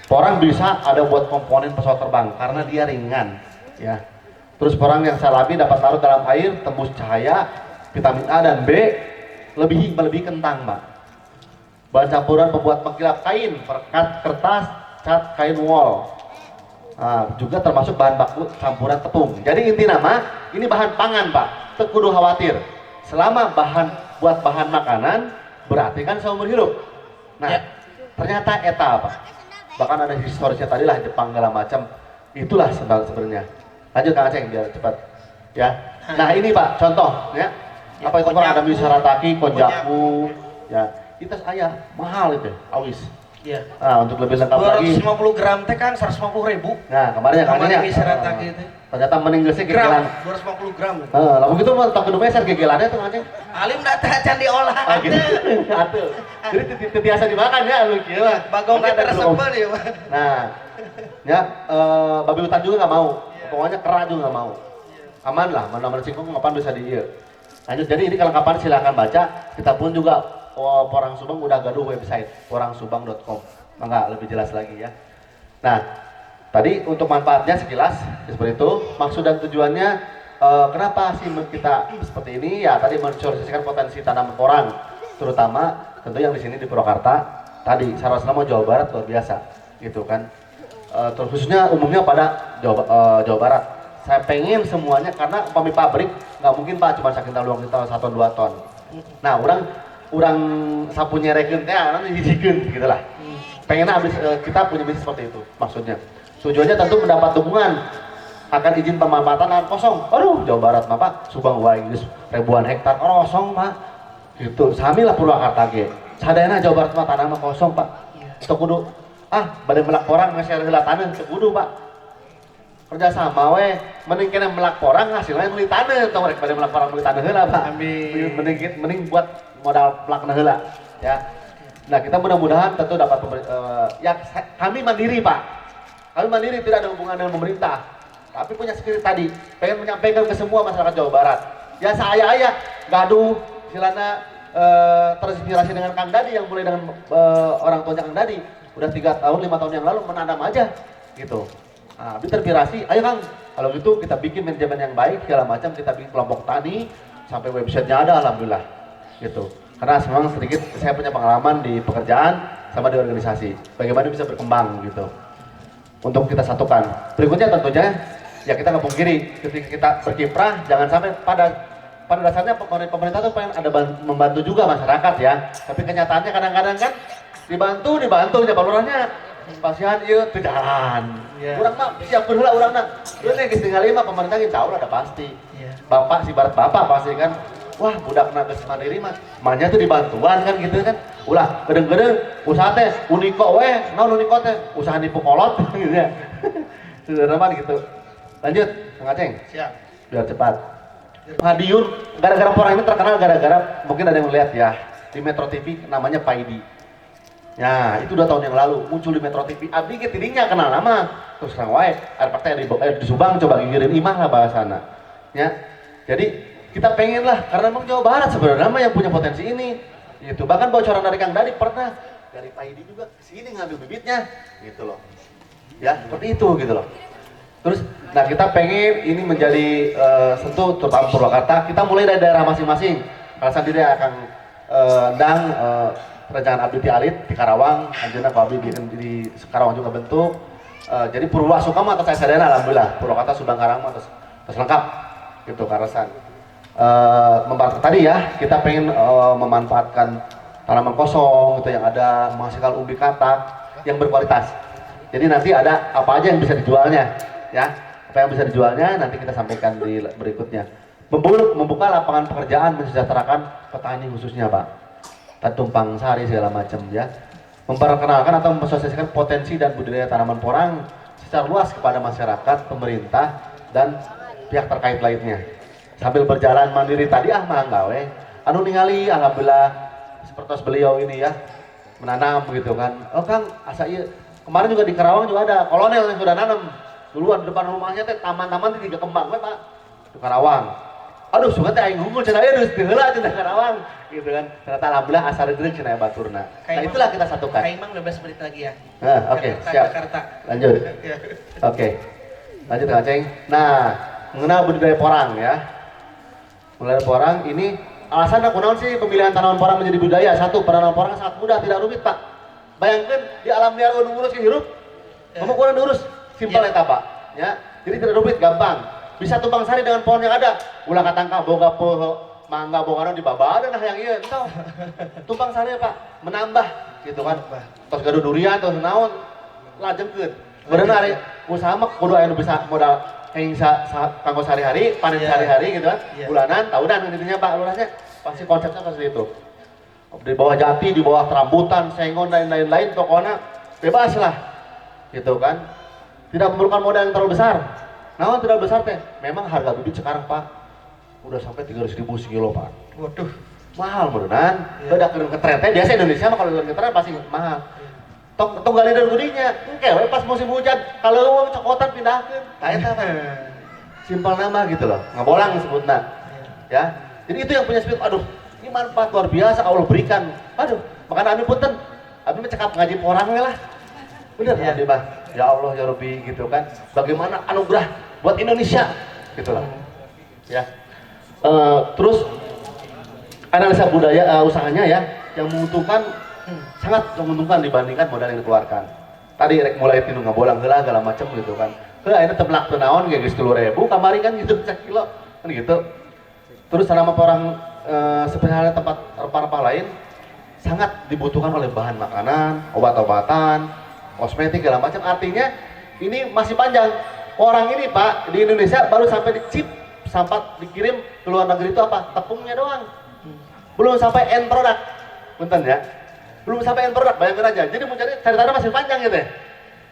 Porang bisa ada buat komponen pesawat terbang karena dia ringan, ya. Terus porang yang salabi dapat larut dalam air, tembus cahaya, vitamin A dan B, lebih kentang Pak. Bahan campuran pembuat mengkilap kain, perkat, kertas, cat, kain wol. Nah, juga termasuk bahan baku campuran tepung. Jadi inti nama ini bahan pangan Pak, teu kudu khawatir. Selama buat bahan makanan berarti kan seumur hidup. Nah, ternyata eta Pak. Bahkan ada historisnya tadi lah Jepang segala macam. Itulah sebenarnya. Lanjut Kang Aceng biar cepat. Ya. Nah, ini Pak contoh ya. Apa itu Pak ada mie sarataki, konjaku, ya. Itu saya mahal itu, awis. Iya. Nah, untuk lebih lengkap lagi 250 gram teh kan 150.000. Nah, kemarin mie sarataki itu. Ternyata meninggalnya gegelan. 250 gram. Lalu gitu mah tak kudu meser gegelannya tuh Aceng. Alim data can diolah. Gitu. Atuh. Jadi biasa dimakan ya lu kieu mah. Bagong kita resepel ya, Pak. Nah, ya babi hutan juga nggak mau. Pokoknya kera juga nggak mau. Aman lah, mana singkong ngapain bisa di ieu. Lanjut, jadi ini kelengkapan silakan baca. Kita pun juga Porang Subang udah gaduh website porangsubang.com. Mangga lebih jelas lagi ya. Nah, tadi untuk manfaatnya sekilas seperti itu. Maksud dan tujuannya kenapa sih kita seperti ini? Ya tadi mensosialisasikan potensi tanaman porang, terutama tentu yang di sini di Purwakarta. Tadi Sarwa Jawa Barat luar biasa, gitu kan. Terus khususnya umumnya pada Jawa Barat. Saya pengen semuanya karena umpami pabrik nggak mungkin Pak cuma saking taluang kita 1 ton 2 ton. Nah, orang sapu nyerekeun teh anu hijikeun gitulah. Pengen habis kita punya bisnis seperti itu maksudnya. Tujuannya tentu mendapat dukungan akan izin pemanfaatan lahan kosong. Aduh, Jawa Barat mah Pak, Subang wae geus ribuan hektar kosong Pak. Gitu. Sami lah Purwakarta ge. Sadayana Jawa Barat mah tanah mah kosong Pak. Teu kudu bade melak porang ngasih heula taneuh teu kudu Pak. Kerja sama we, mending kena melak porang hasilnya meuli taneuh, tong rek bade melak porang meuli taneuh heula Pak. Amin. Mending buat modal pelakna heula ya. Nah, kita mudah-mudahan tentu dapat ya kami mandiri Pak. Kami mandiri tidak ada hubungan dengan pemerintah. Tapi punya spirit tadi, pengen menyampaikan ke semua masyarakat Jawa Barat. Ya saya gaduh silana terinspirasi dengan Kang Dadi yang mulai dengan orang tuanya Kang Dadi. Udah 3 tahun, 5 tahun yang lalu menanam aja gitu. Nah, terinspirasi, ayo Kang, kalau gitu kita bikin manajemen yang baik, segala macam, kita bikin kelompok tani, sampai websitenya ada, alhamdulillah gitu. Karena memang sedikit saya punya pengalaman di pekerjaan sama di organisasi, bagaimana bisa berkembang gitu. Untuk kita satukan. Berikutnya tentunya, ya kita nggak pungkiri, ketika kita berkiprah, jangan sampai pada dasarnya pemerintah tuh pengen ada membantu juga masyarakat ya. Tapi kenyataannya kadang-kadang kan dibantu ya balurahnya pasihan iya ke jalan. Urang mah siap heula urangna. Terus geus tinggal mah pemerintah insya Allah ada pasti. Bapak si barat bapak pasti kan. Wah, budakna geus mandiri mah. Manya tuh dibantuan kan gitu kan. Ulah gedeng-gedeng usaha teh Uniko we, naon Uniko teh? Usaha nipu kolot gitu ya. Sederhana gitu. Lanjut, Kang Aceng. Siap. Biar cepat. Madiun, gara-gara porang ini terkenal gara-gara mungkin ada yang melihat ya di Metro TV namanya Paidi. Ya, itu 2 tahun yang lalu muncul di Metro TV. Abdi ge tidingnya kenal nama. Terus terang wae, air partai di Subang coba gigireun imah lah bahasana. Ya. Jadi kita pengen lah karena memang Jawa Barat sebenarnya mah yang punya potensi ini. Gitu. Bahkan bocoran dari Kang Dadi pernah dari Paidi juga ke sini ngambil bibitnya gitu loh. Ya, seperti itu gitu loh. Terus, nah kita pengen ini menjadi sentuh terutama Purwakarta. Kita mulai dari daerah masing-masing. Kalau sendiri akan perencanaan abdi di Alit di Karawang, anjeunna ku abdi di Karawang juga bentuk. Jadi Purwasuka mah atas saya sadayana alhamdulillah. Purwakarta Subang Karang mah atas lengkap gitu karasan. Tadi ya kita pengen memanfaatkan tanaman kosong gitu yang ada menghasilkan umbi katak yang berkualitas. Jadi nanti ada apa aja yang bisa dijualnya. Ya, apa yang bisa dijualnya nanti kita sampaikan di berikutnya. Membuka lapangan pekerjaan, mensejahterakan petani khususnya Pak. Tumpang sari segala macam ya. Memperkenalkan atau mensosialisasikan potensi dan budidaya tanaman porang secara luas kepada masyarakat, pemerintah dan pihak terkait lainnya. Sambil berjalan mandiri tadi mah gawe. Anu ningali alhamdulillah seperti beliau ini ya menanam begitu kan. Oh Kang, asa ieu kemarin juga di Karawang juga ada kolonel yang sudah nanam. Duluan di depan rumahnya teh taman-taman 3 kembang we Pak. Di Karawang. Aduh, sungai teh aing unggul cenah aya geus heula cenah Karawang. Gitu kan. Ternyata alhamdulillah asar deuk cenah baturna. Nah, itulah kita satukan. Kayak Mang bebas berit lagi ya. Nah, oke, siap. Lanjut. Oke. Lanjut Kang Aceng. Nah, mengenal budidaya porang ya. Budidaya porang ini alasan aku naon sih pemilihan tanaman porang menjadi budaya? Satu, penanaman porang sangat mudah, tidak rumit Pak. Bayangkan di alam liar ngurus hirup, kamu kurang urus. Simpel eta Pak, ya. Jadi tidak rumit, gampang. Bisa tumpang sari dengan pohon yang ada. Ulah katangka boga poho, mangga boga naon dibabada nah yang ieu. Entah. Tumpang sari Pak, menambah gitu kan. Tos gaduh durian tos naon lajengkeun. Berenang hari usaha mah kudu aya nu bisa modal yang kanggo sehari-hari, panen sehari-hari gitu kan. Bulanan, tahunan intinya Pak lurahnya. Pasti konsepnya seperti itu. Di bawah jati, di bawah rambutan, sengon dan lain-lain pokoknya bebas lah. Gitu kan. Tidak memerlukan modal yang terlalu besar. Namun tidak besar teh. Memang harga bibit sekarang Pak udah sampai 300.000 sekilo Pak. Waduh, mahal beneran. Udah ke tren teh biasa Indonesia mah kalau ke tren pasti mahal. Tok gali dan gudinya. Engke pas musim hujan kalau uang cokotan pindahkeun. Ka eta Pak. Simpel nama gitu loh. Ngabolang disebutna. Ya. Jadi itu yang punya spirit. Aduh, ini manfaat luar biasa Allah berikan. Aduh, makanya Abi punten. Abi mah cekap ngaji porang we lah. Bener ya. Abi mah. Ya Allah ya Rabbi gitu kan. Bagaimana anugerah buat Indonesia gitu loh. ya. Terus analisa budaya usahanya ya yang menguntungkan sangat menguntungkan dibandingkan modal yang dikeluarkan. Tadi rek mulai tinu ngabolang heula segala macam gitu kan. Akhirnya teblak teu naon ge geus 10.000 kamari kan gitu sakilo kan gitu. Terus selama orang seperti halnya tempat rempah-rempah lain sangat dibutuhkan oleh bahan makanan, obat-obatan, kosmetik segala macam. Artinya ini masih panjang. Orang ini Pak di Indonesia baru sampai dicip sampai dikirim ke luar negeri itu apa? Tepungnya doang. Belum sampai end product. Punten ya. Belum sampai end product, bayangkan aja. Jadi mencari cari-cari masih panjang gitu ya.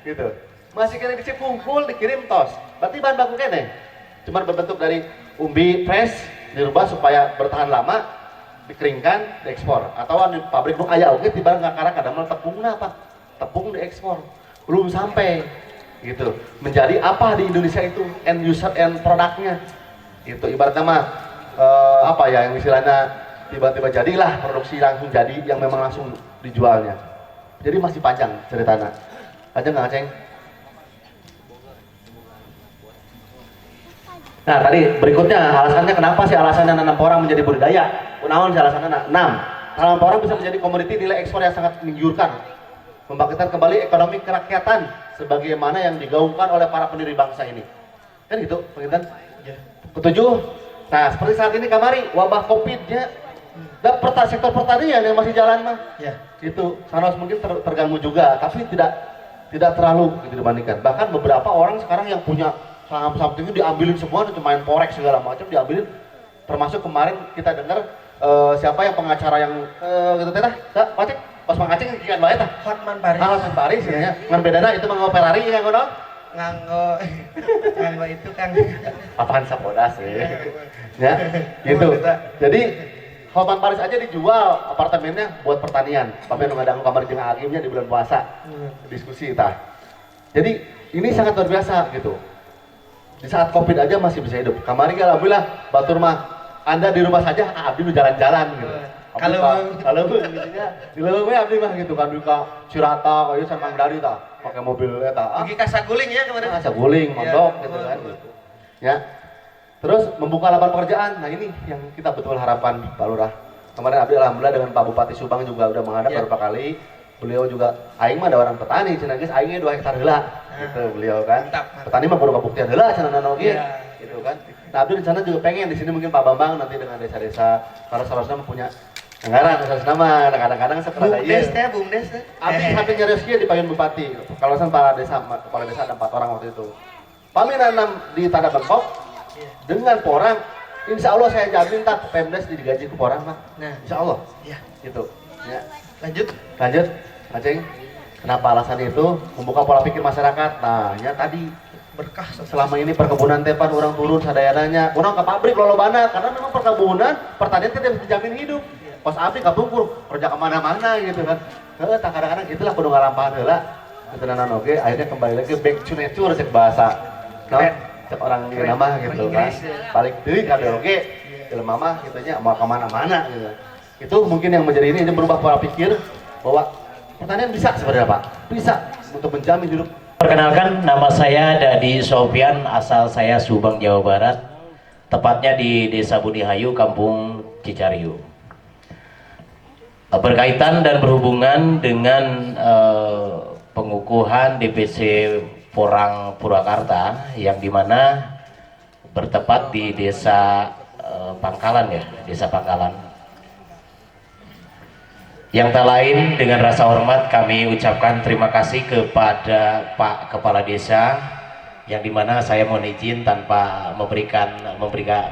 Gitu. Masih kena dicip kumpul dikirim tos. Berarti bahan baku kene. Cuman berbentuk dari umbi fresh dirubah supaya bertahan lama, dikeringkan, diekspor. Atau di pabrik nu aya oge tiba ngakarak kadang tepungna apa? Tepung diekspor. Belum sampai gitu. Menjadi apa di Indonesia itu end user end produknya. Itu ibaratnya mah apa ya yang istilahnya tiba-tiba jadilah produksi langsung jadi yang memang langsung dijualnya. Jadi masih panjang ceritanya. Panjang nggak Ceng? Nah tadi berikutnya alasannya kenapa sih alasannya nanam porang menjadi budidaya? Kunaon sih alasannya? 6. Nanam porang bisa menjadi komoditi nilai ekspor yang sangat menggiurkan, membangkitkan kembali ekonomi kerakyatan sebagaimana yang digaungkan oleh para pendiri bangsa ini. Kan gitu, pengintan? Ketujuh. Nah seperti saat ini kamari wabah COVID-nya dan sektor pertanian yang masih jalan mah. Ya. Itu Sanos mungkin terganggu juga, tapi tidak terlalu gitu dibandingkan. Bahkan beberapa orang sekarang yang punya saham-saham tinggi diambilin semua, cuma main forex segala macam diambilin. Termasuk kemarin kita dengar siapa yang pengacara yang gitu teh tah? Pacek pas mangaceng kian bae tah. Hotman Paris. Hotman Paris ya. Ngan bedana itu manggo Ferrari yang ngono. Nganggo itu kan. Apaan sapodas ya. Gitu. Jadi Hotman Paris aja dijual apartemennya buat pertanian. Sampai ngadang kamar jeung hakimnya di bulan puasa. Diskusi tah. Jadi ini sangat luar biasa gitu. Di saat COVID aja masih bisa hidup. Kamari alhamdulillah batur mah Anda di rumah saja abdi nu jalan-jalan gitu. Kalau gitu di leuweung we abdi mah gitu kan ka Cirata kayu Sarmang Dari tah pakai mobil eta. Pergi ka saguling ya kemarin. Saguling, mondok gitu kan gitu. Ya. Terus membuka lapangan pekerjaan. Nah ini yang kita betul harapan Pak Lurah. Kemarin abdi alhamdulillah dengan Pak Bupati Subang juga udah menghadap beberapa kali. Beliau juga aing mah ada orang petani cenah geus aingnya 2 hektar heula. Gitu beliau kan. Petani mah baru kabuktian heula cenah nana oge. Gitu kan. Nah abdi rencana juga pengen di sini mungkin Pak Bambang nanti dengan desa-desa kalau seharusnya punya anggaran seharusnya mah kadang-kadang setelah ieu. Bumdes teh. Abdi sampai nyarios kieu di Payun Bupati. Kalau kepala desa ada 4 orang waktu itu. Pami nanam di Tanah Bengkok dengan porang, insya Allah saya jamin tak Pemdes digaji ke porang mah. Nah, insya Allah. Iya. Gitu. Ya. Lanjut. Aceng. Kenapa alasan itu? Membuka pola pikir masyarakat. Nah, ya tadi berkah selama ini perkebunan tepan orang turun sadayananya. Orang ke pabrik lolobana karena memang perkebunan pertanian tidak dijamin hidup. Pas abdi kabungkur kerja kemana-mana gitu kan. Tak kadang-kadang itulah kudu ngalampahan heula. Ketenanan oge akhirnya kembali lagi back to nature cek bahasa. Nah, cek orang nama gitu kan. Balik deui ka oge. Jelema mah gitunya mau kemana-mana gitu. Itu mungkin yang menjadi ini berubah pola pikir bahwa pertanian bisa sebenarnya Pak, bisa untuk menjamin hidup. Perkenalkan, nama saya Dadi Sofian, asal saya Subang, Jawa Barat, tepatnya di Desa Budihayu, Kampung Cicariu. Berkaitan dan berhubungan dengan pengukuhan DPC Porang Purwakarta, yang dimana bertepat di Desa Pangkalan ya, Desa Pangkalan. Yang tak lain dengan rasa hormat kami ucapkan terima kasih kepada Pak Kepala Desa, yang dimana saya mohon izin tanpa memberikan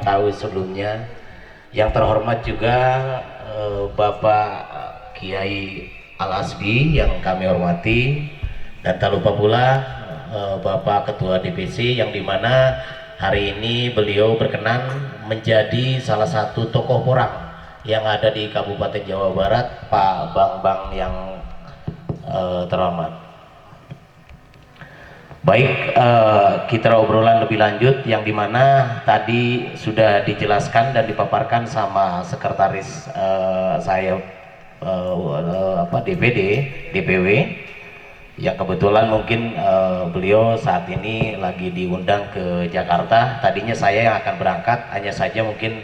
tahu sebelumnya. Yang terhormat juga Bapak Kiai Al-Asbi yang kami hormati, dan tak lupa pula Bapak Ketua DPC yang dimana hari ini beliau berkenan menjadi salah satu tokoh porang yang ada di Kabupaten Jawa Barat, Pak Bambang yang terhormat. Baik, kita obrolan lebih lanjut yang dimana tadi sudah dijelaskan dan dipaparkan sama sekretaris saya DPD, DPW, yang kebetulan mungkin beliau saat ini lagi diundang ke Jakarta. Tadinya saya yang akan berangkat, hanya saja mungkin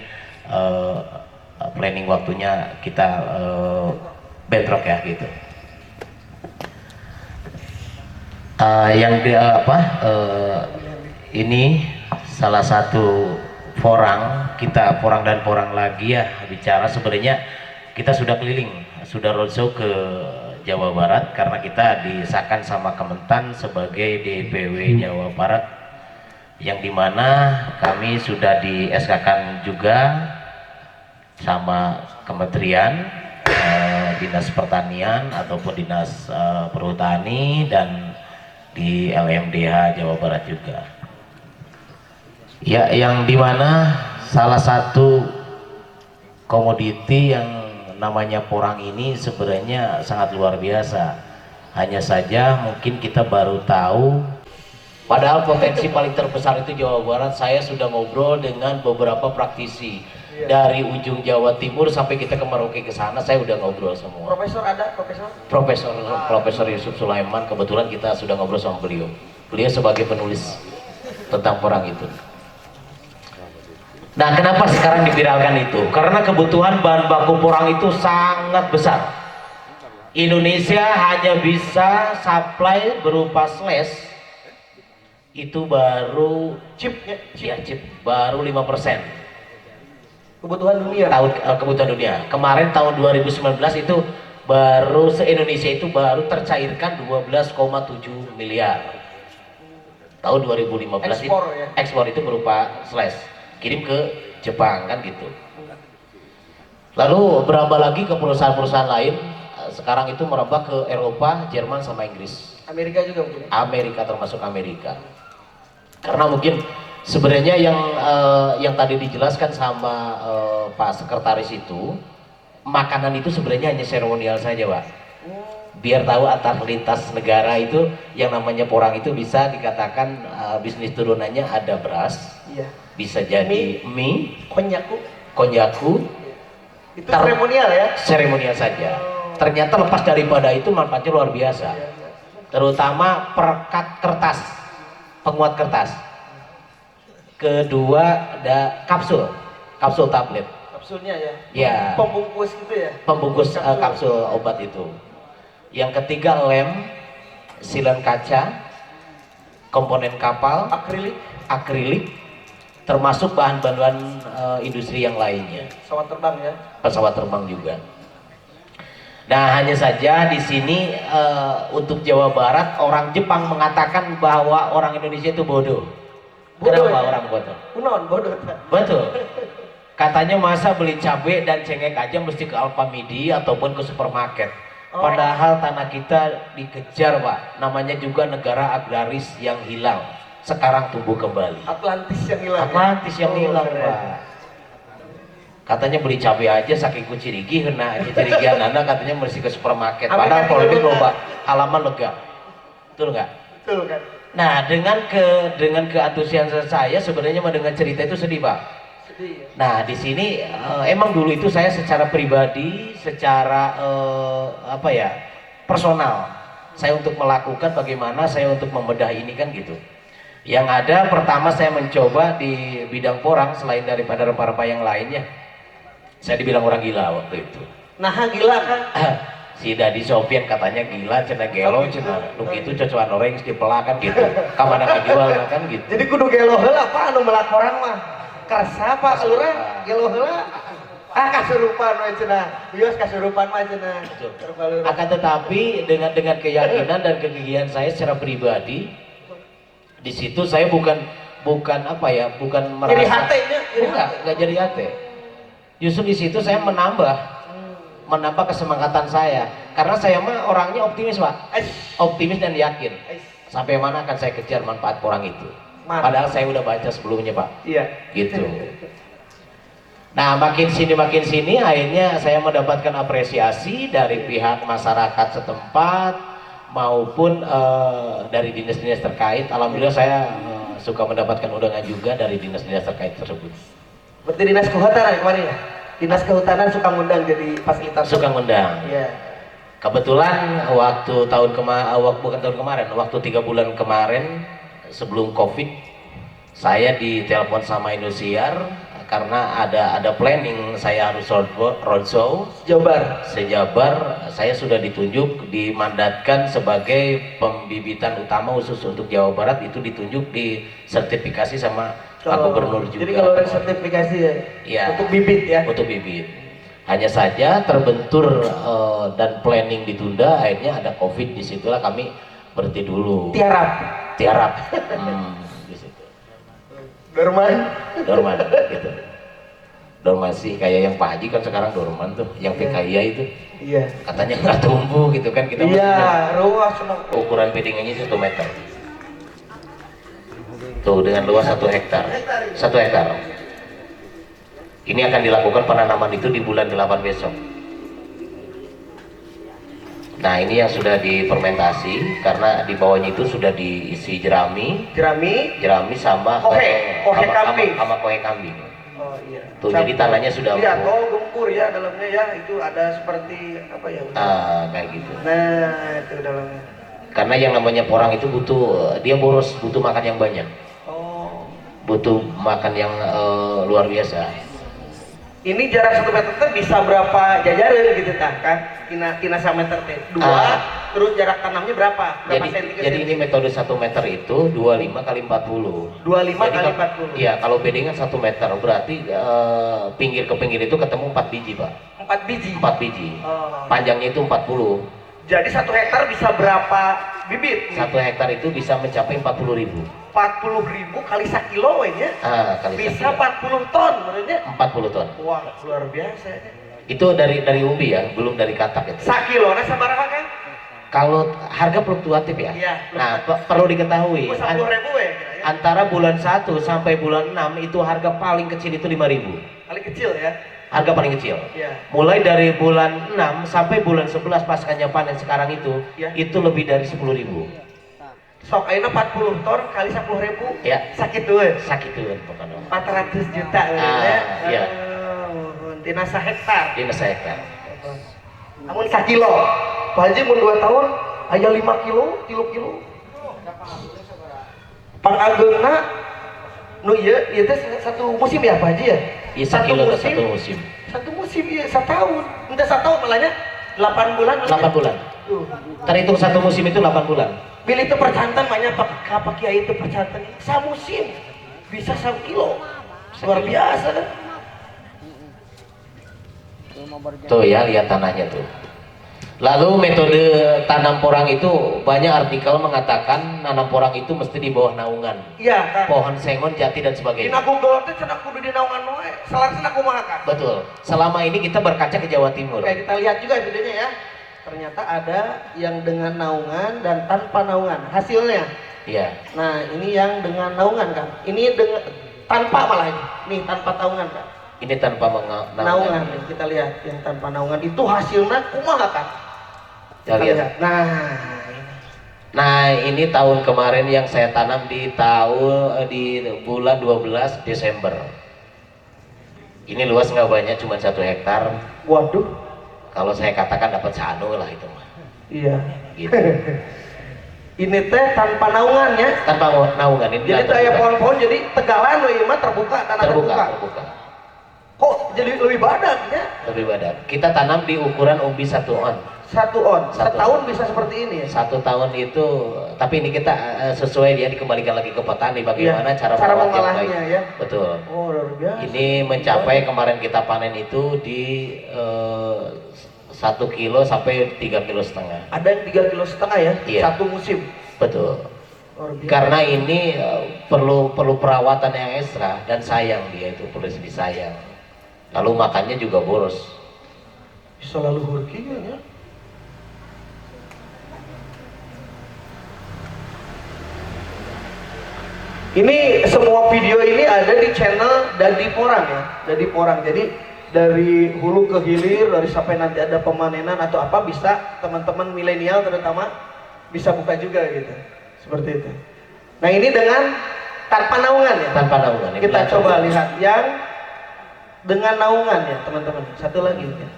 planning waktunya kita bentrok ya gitu. Ini salah satu porang kita, porang dan porang lagi ya bicara. Sebenarnya kita sudah keliling, sudah roadshow ke Jawa Barat karena kita disahkan sama Kementan sebagai DPW Jawa Barat, yang dimana kami sudah di SK-kan juga sama Kementerian Dinas Pertanian ataupun Dinas Perhutani dan di LMDH Jawa Barat juga. Ya, yang dimana salah satu komoditi yang namanya porang ini sebenarnya sangat luar biasa. Hanya saja mungkin kita baru tahu. Padahal potensi paling terbesar itu Jawa Barat. Saya sudah ngobrol dengan beberapa praktisi dari ujung Jawa Timur sampai kita ke Merauke ke sana. Saya udah ngobrol semua. Profesor ada, profesor? Profesor Yusuf Sulaiman, kebetulan kita sudah ngobrol sama beliau. Beliau sebagai penulis tentang porang itu. Nah, kenapa sekarang diviralkan itu? Karena kebutuhan bahan baku porang itu sangat besar. Indonesia hanya bisa supply berupa slash itu baru chip baru 5%. Kebutuhan dunia. Kebutuhan dunia. Kemarin tahun 2019 itu baru se-Indonesia itu baru tercairkan 12,7 miliar. Tahun 2015 ekspor, ya? Ekspor itu berupa slash. Kirim ke Jepang kan gitu. Lalu berambah lagi ke perusahaan-perusahaan lain. Sekarang itu merambah ke Eropa, Jerman sama Inggris. Amerika juga mungkin. Amerika, termasuk Amerika. Karena mungkin sebenarnya yang tadi dijelaskan sama Pak Sekretaris itu, makanan itu sebenarnya hanya seremonial saja, Pak. Biar tahu antar lintas negara itu yang namanya porang itu bisa dikatakan bisnis turunannya ada beras. Iya. Bisa jadi mie, konyaku, itu seremonial ya? Seremonial saja. Ternyata lepas daripada itu manfaatnya luar biasa. Terutama perekat kertas, penguat kertas. Kedua ada kapsul tablet. Kapsulnya ya? Ya. Pembungkus gitu ya? Pembungkus kapsul obat itu. Yang ketiga lem, silen kaca, komponen kapal, akrilik, termasuk bahan-bahan industri yang lainnya. Pesawat terbang ya? Pesawat terbang juga. Nah, hanya saja di sini untuk Jawa Barat orang Jepang mengatakan bahwa orang Indonesia itu bodoh. Kenapa ya? Orang bodoh? Bodoh. Betul. Katanya masa beli cabai dan cengkeh aja mesti ke Alfamidi ataupun ke supermarket. Padahal tanah kita dikejar, Pak. Namanya juga negara agraris yang hilang. Sekarang tumbuh kembali. Atlantis yang hilang. Atlantis yang hilang, Pak. Katanya beli cabai aja saking kucirigi, kecirigian anak katanya mesti ke supermarket. Padahal kalau lebih loba halaman lega. Betul nggak? Betul kan. Nah, dengan keantusiasan saya sebenarnya mendengar cerita itu sedih, Pak. Sedih ya? Nah, di sini emang dulu itu saya secara pribadi, secara personal, saya untuk melakukan bagaimana saya untuk membedah ini kan gitu. Yang ada pertama saya mencoba di bidang porang selain daripada rempah-rempah yang lainnya. Saya dibilang orang gila waktu itu. Nah, gila kan? Si Dadi Sofian katanya gila, cina gelo, cina lu gitu cocokan orang dipelakan gitu. Kamana kejual kan gitu. Jadi kudu gelo heula Pak anu melaporan mah. Karsa Pak lurah gelo heula. Kasurupan mah cenah. Bios kasurupan mah cenah. Akan tetapi dengan keyakinan dan kegigihan saya secara pribadi, di situ saya bukan merasa jadi hatenya enggak jadi hate. Justru di situ saya menambah kesemangatan saya karena saya mah orangnya optimis, Pak. Optimis dan yakin sampai mana akan saya kejar manfaat porang itu. Padahal saya udah baca sebelumnya, Pak. Iya. Gitu. Nah, makin sini akhirnya saya mendapatkan apresiasi dari pihak masyarakat setempat maupun dari dinas-dinas terkait. Alhamdulillah saya suka mendapatkan undangan juga dari dinas-dinas terkait tersebut. Berarti dinas kehutanan kemarin ya? Dinas kehutanan suka ngundang jadi fasilitas. Suka ngundang. Iya. Kebetulan waktu bukan tahun kemarin, waktu 3 bulan kemarin sebelum COVID, saya ditelepon sama Indosiar karena ada planning saya harus roadshow sejabar. Saya sudah ditunjuk, dimandatkan sebagai pembibitan utama khusus untuk Jawa Barat, itu ditunjuk di sertifikasi sama Pak Gubernur juga. Jadi kalau ada sertifikasi ya, untuk bibit ya? Untuk bibit. Hanya saja terbentur dan planning ditunda, akhirnya ada COVID, disitulah kami berhenti dulu. Tiarap. Di situ. Dorman gitu. Dorman sih kayak yang Pak Haji kan sekarang dorman tuh, yang PKIA itu. Iya. Katanya nggak tumbuh gitu kan kita. Iya, luas. Ukuran bedingannya 1 meter. Tuh dengan luas 1 hektar. 1 hektar. Ini akan dilakukan penanaman itu di bulan 8 besok. Nah ini yang sudah difermentasi karena di bawahnya itu sudah diisi jerami sama kohe kambing. Oh iya. Tuh jadi tanahnya sudah gempur ya dalamnya ya, itu ada seperti apa ya? Kayak gitu. Nah itu dalamnya. Karena yang namanya porang itu dia boros, butuh makan yang banyak. Butuh makan yang luar biasa. Ini jarak 1 meter teh bisa berapa jajaran gitu kan? Tina 1 meter teh 2, terus jarak tanamnya berapa jadi ini metode 1 meter itu 25 kali 40. 25 kali 40. Iya, kalau bedingan 1 meter berarti pinggir ke pinggir itu ketemu 4 biji, Pak. 4 biji. Panjangnya itu 40. Jadi 1 hektar bisa berapa bibit? 1 hektar itu bisa mencapai 40.000. 40.000 kali 1 kilo ya? Bisa 40 ton menurutnya? 40 ton. Wah, luar biasa ya. Itu dari umbi ya, belum dari katak itu. 1 kilo nah sabaraha kan? Kalau harga fluktuatif ya. Iya, nah, perlu diketahui. 10.000 ya. Antara bulan 1 sampai bulan 6 itu harga paling kecil itu 5.000. Paling kecil ya? Harga paling kecil. Iya. Mulai dari bulan 6 sampai bulan 11 pascanya panen sekarang itu lebih dari 10.000. Sok ayeuna 40 ton kali 10.000. Ya. Sakit tuh pokoknya. 400 juta ya. Iya. Tina 1 hektar. Namun 1 kilo. Pak Haji mun 2 tahun aya 5 kilo, 3 kilo. Pangageuna nu ieu teh 1 musim ya Pak Haji ya? Iya, 1 kilo ke 1 musim. 1 musim ieu 1 tahun. Entah 1 tahun malahnya 8 bulan. 8 bulan. Terhitung 1 musim itu 8 bulan. Pilih itu percantan banyak apa kiai itu percantan. Musim bisa 1 kilo. Luar biasa kan? Tuh ya, lihat tanahnya tuh. Lalu metode tanam porang itu banyak artikel mengatakan nanam porang itu mesti di bawah naungan. Iya, kan? Pohon sengon, jati dan sebagainya. Dina Google teh cenah kudu di naungan wae. Salarsana kumaha kan? Betul. Selama ini kita berkaca ke Jawa Timur. Oke, kita lihat juga videonya ya. Ternyata ada yang dengan naungan dan tanpa naungan. Hasilnya. Iya. Nah, ini yang dengan naungan kan. Ini dengan tanpa malah ini. Nih tanpa naungan kan. Ini tanpa naungan. Kita lihat yang tanpa naungan itu hasilnya kumaha kan? Kita lihat. Nah, ini tahun kemarin yang saya tanam di bulan 12 Desember. Ini luas nggak banyak, cuma 1 hektar. Waduh. Kalau saya katakan dapat sanu lah itu mah. Iya. Gitu. Ini teh tanpa naungan ya? Tanpa naungan ini. Jadi kayak pohon-pohon jadi tegalan loh ini mah terbuka, tanah terbuka. Kok jadi lebih badak ya? Lebih badak. Kita tanam di ukuran umbi 1 on. 1 on. Setahun bisa seperti ini ya? 1 tahun itu, tapi ini kita sesuai dia dikembalikan lagi ke petani bagaimana cara mengolahnya ya. Betul. Oh, luar biasa. Ini mencapai kemarin kita panen itu di 1 kilo sampai 3,5 kilo. Ada yang 3,5 kilo ya? Iya. 1 musim. Betul. Karena ini perlu perawatan yang ekstra dan sayang dia itu perlu disayang. Lalu makannya juga boros. Bisa lalu hurkinya ya. Ini semua video ini ada di channel Dadi Porang ya, Dadi Porang. Jadi dari hulu ke hilir, dari sampai nanti ada pemanenan atau apa bisa teman-teman milenial terutama bisa buka juga gitu, seperti itu. Nah ini dengan tanpa naungan ya. Tanpa naungan. Kita coba lihat yang dengan naungan ya teman-teman. Satu lagi ya.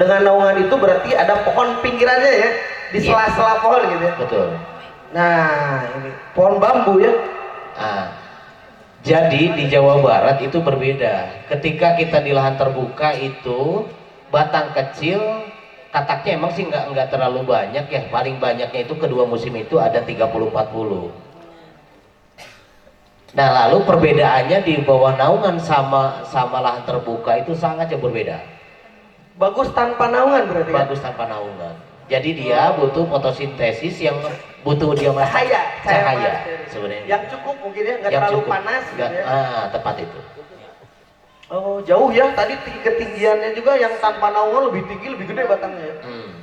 Dengan naungan itu berarti ada pohon pinggirannya ya, di sela-sela pohon gitu ya. Betul. Nah, ini pohon bambu ya. Nah, jadi di Jawa Barat itu berbeda. Ketika kita di lahan terbuka itu batang kecil, kataknya emang sih nggak terlalu banyak ya. Paling banyaknya itu kedua musim itu ada 30-40. Nah, lalu perbedaannya di bawah naungan sama lahan terbuka itu sangat jauh berbeda. Bagus tanpa naungan berarti ya? Bagus tanpa naungan. Jadi dia butuh fotosintesis yang butuh dia cahaya sebenarnya. Yang cukup mungkin ya, nggak terlalu cukup. panas gitu ya. Tepat itu. Oh, jauh ya. Tadi ketinggiannya juga yang tanpa naungan lebih tinggi, lebih gede batangnya ya.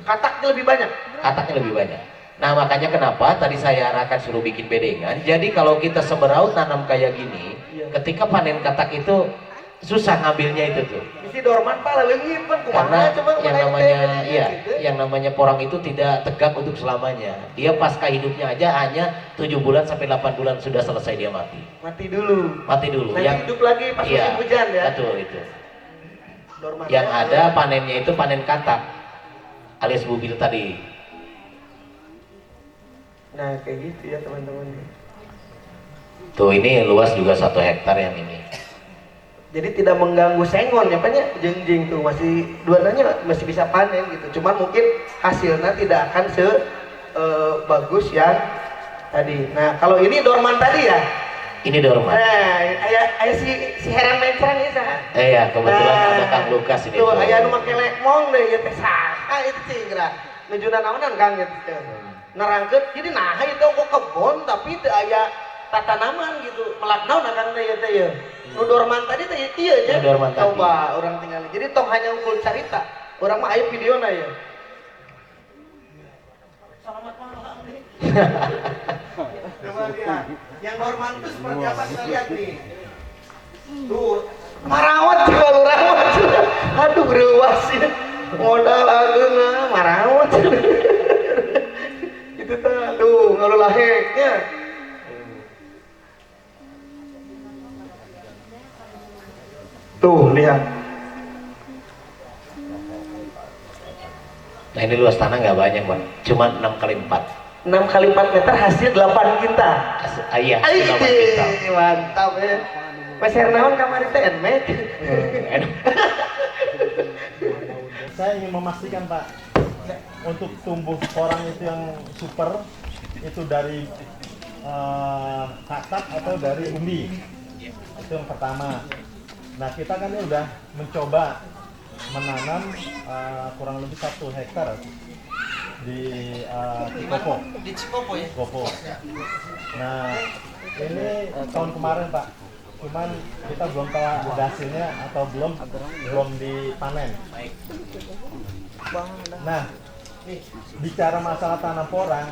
Kataknya lebih banyak. Kataknya lebih banyak. Nah, makanya kenapa tadi saya arahkan suruh bikin bedengan. Jadi kalau kita semeraut nanam kayak gini, ketika panen katak itu susah ngambilnya itu tuh. Isi dorman pak leungit pan Karena kumaha coba yang namanya porang itu tidak tegak untuk selamanya. Dia pasca hidupnya aja hanya 7 bulan sampai 8 bulan sudah selesai dia mati. Mati dulu. Nanti Hidup lagi pas musim hujan ya. Betul itu. Dorman Yang ada panennya itu panen katak alias bubil tadi. Nah kayak gitu ya teman-teman. Tuh ini luas juga 1 hektar yang ini. Jadi tidak mengganggu sengon ya Pak ya, jeng-jeng tuh masih duanya masih bisa panen gitu. Cuman mungkin hasilnya tidak akan bagus yang tadi. Nah kalau ini dorman tadi ya. Ini dorman. Nah, ayah si herang mencang ini sah. Ya kebetulan ada Kang Lukas ini. Tuh ayah nu make lekmong deh ya teh saha itu cengra. Nujuna naonan Kang gitu. Nerangkeun jadi nah itu kok kebon tapi teu aya tanaman gitu. Melak naon Kang teh ya teh ya. Nu dorman tadi teh ieu aja. Coba orang tinggal. Jadi tong hanya unggul carita. Orang mah aya videona ya. Selamat malam nih. Coba lihat. Yang dorman itu seperti apa kita lihat nih. Tuh, marawat juga lu rawat. Aduh reuas ya. Modal ageuna marawat. Itu tah tuh ngalulaheknya. Tuh lihat. Nah ini luas tanah nggak banyak Bang, cuma 6 kali 4. 6 kali 4 meter hasil 8 kintal. Iya, 8 kintal. Mantap ya. Peser naon kamari teh enmek. Saya ingin memastikan Pak, untuk tumbuh porang itu yang super itu dari katak atau dari umbi. Itu yang pertama. Nah kita kan ini udah mencoba menanam kurang lebih 1 hektar di Cikopo. Di Cikopo ya? Cikopo. Nah ini tahun kemarin Pak, cuman kita belum tahu ada hasilnya atau belum dipanen. Nah bicara masalah tanam porang,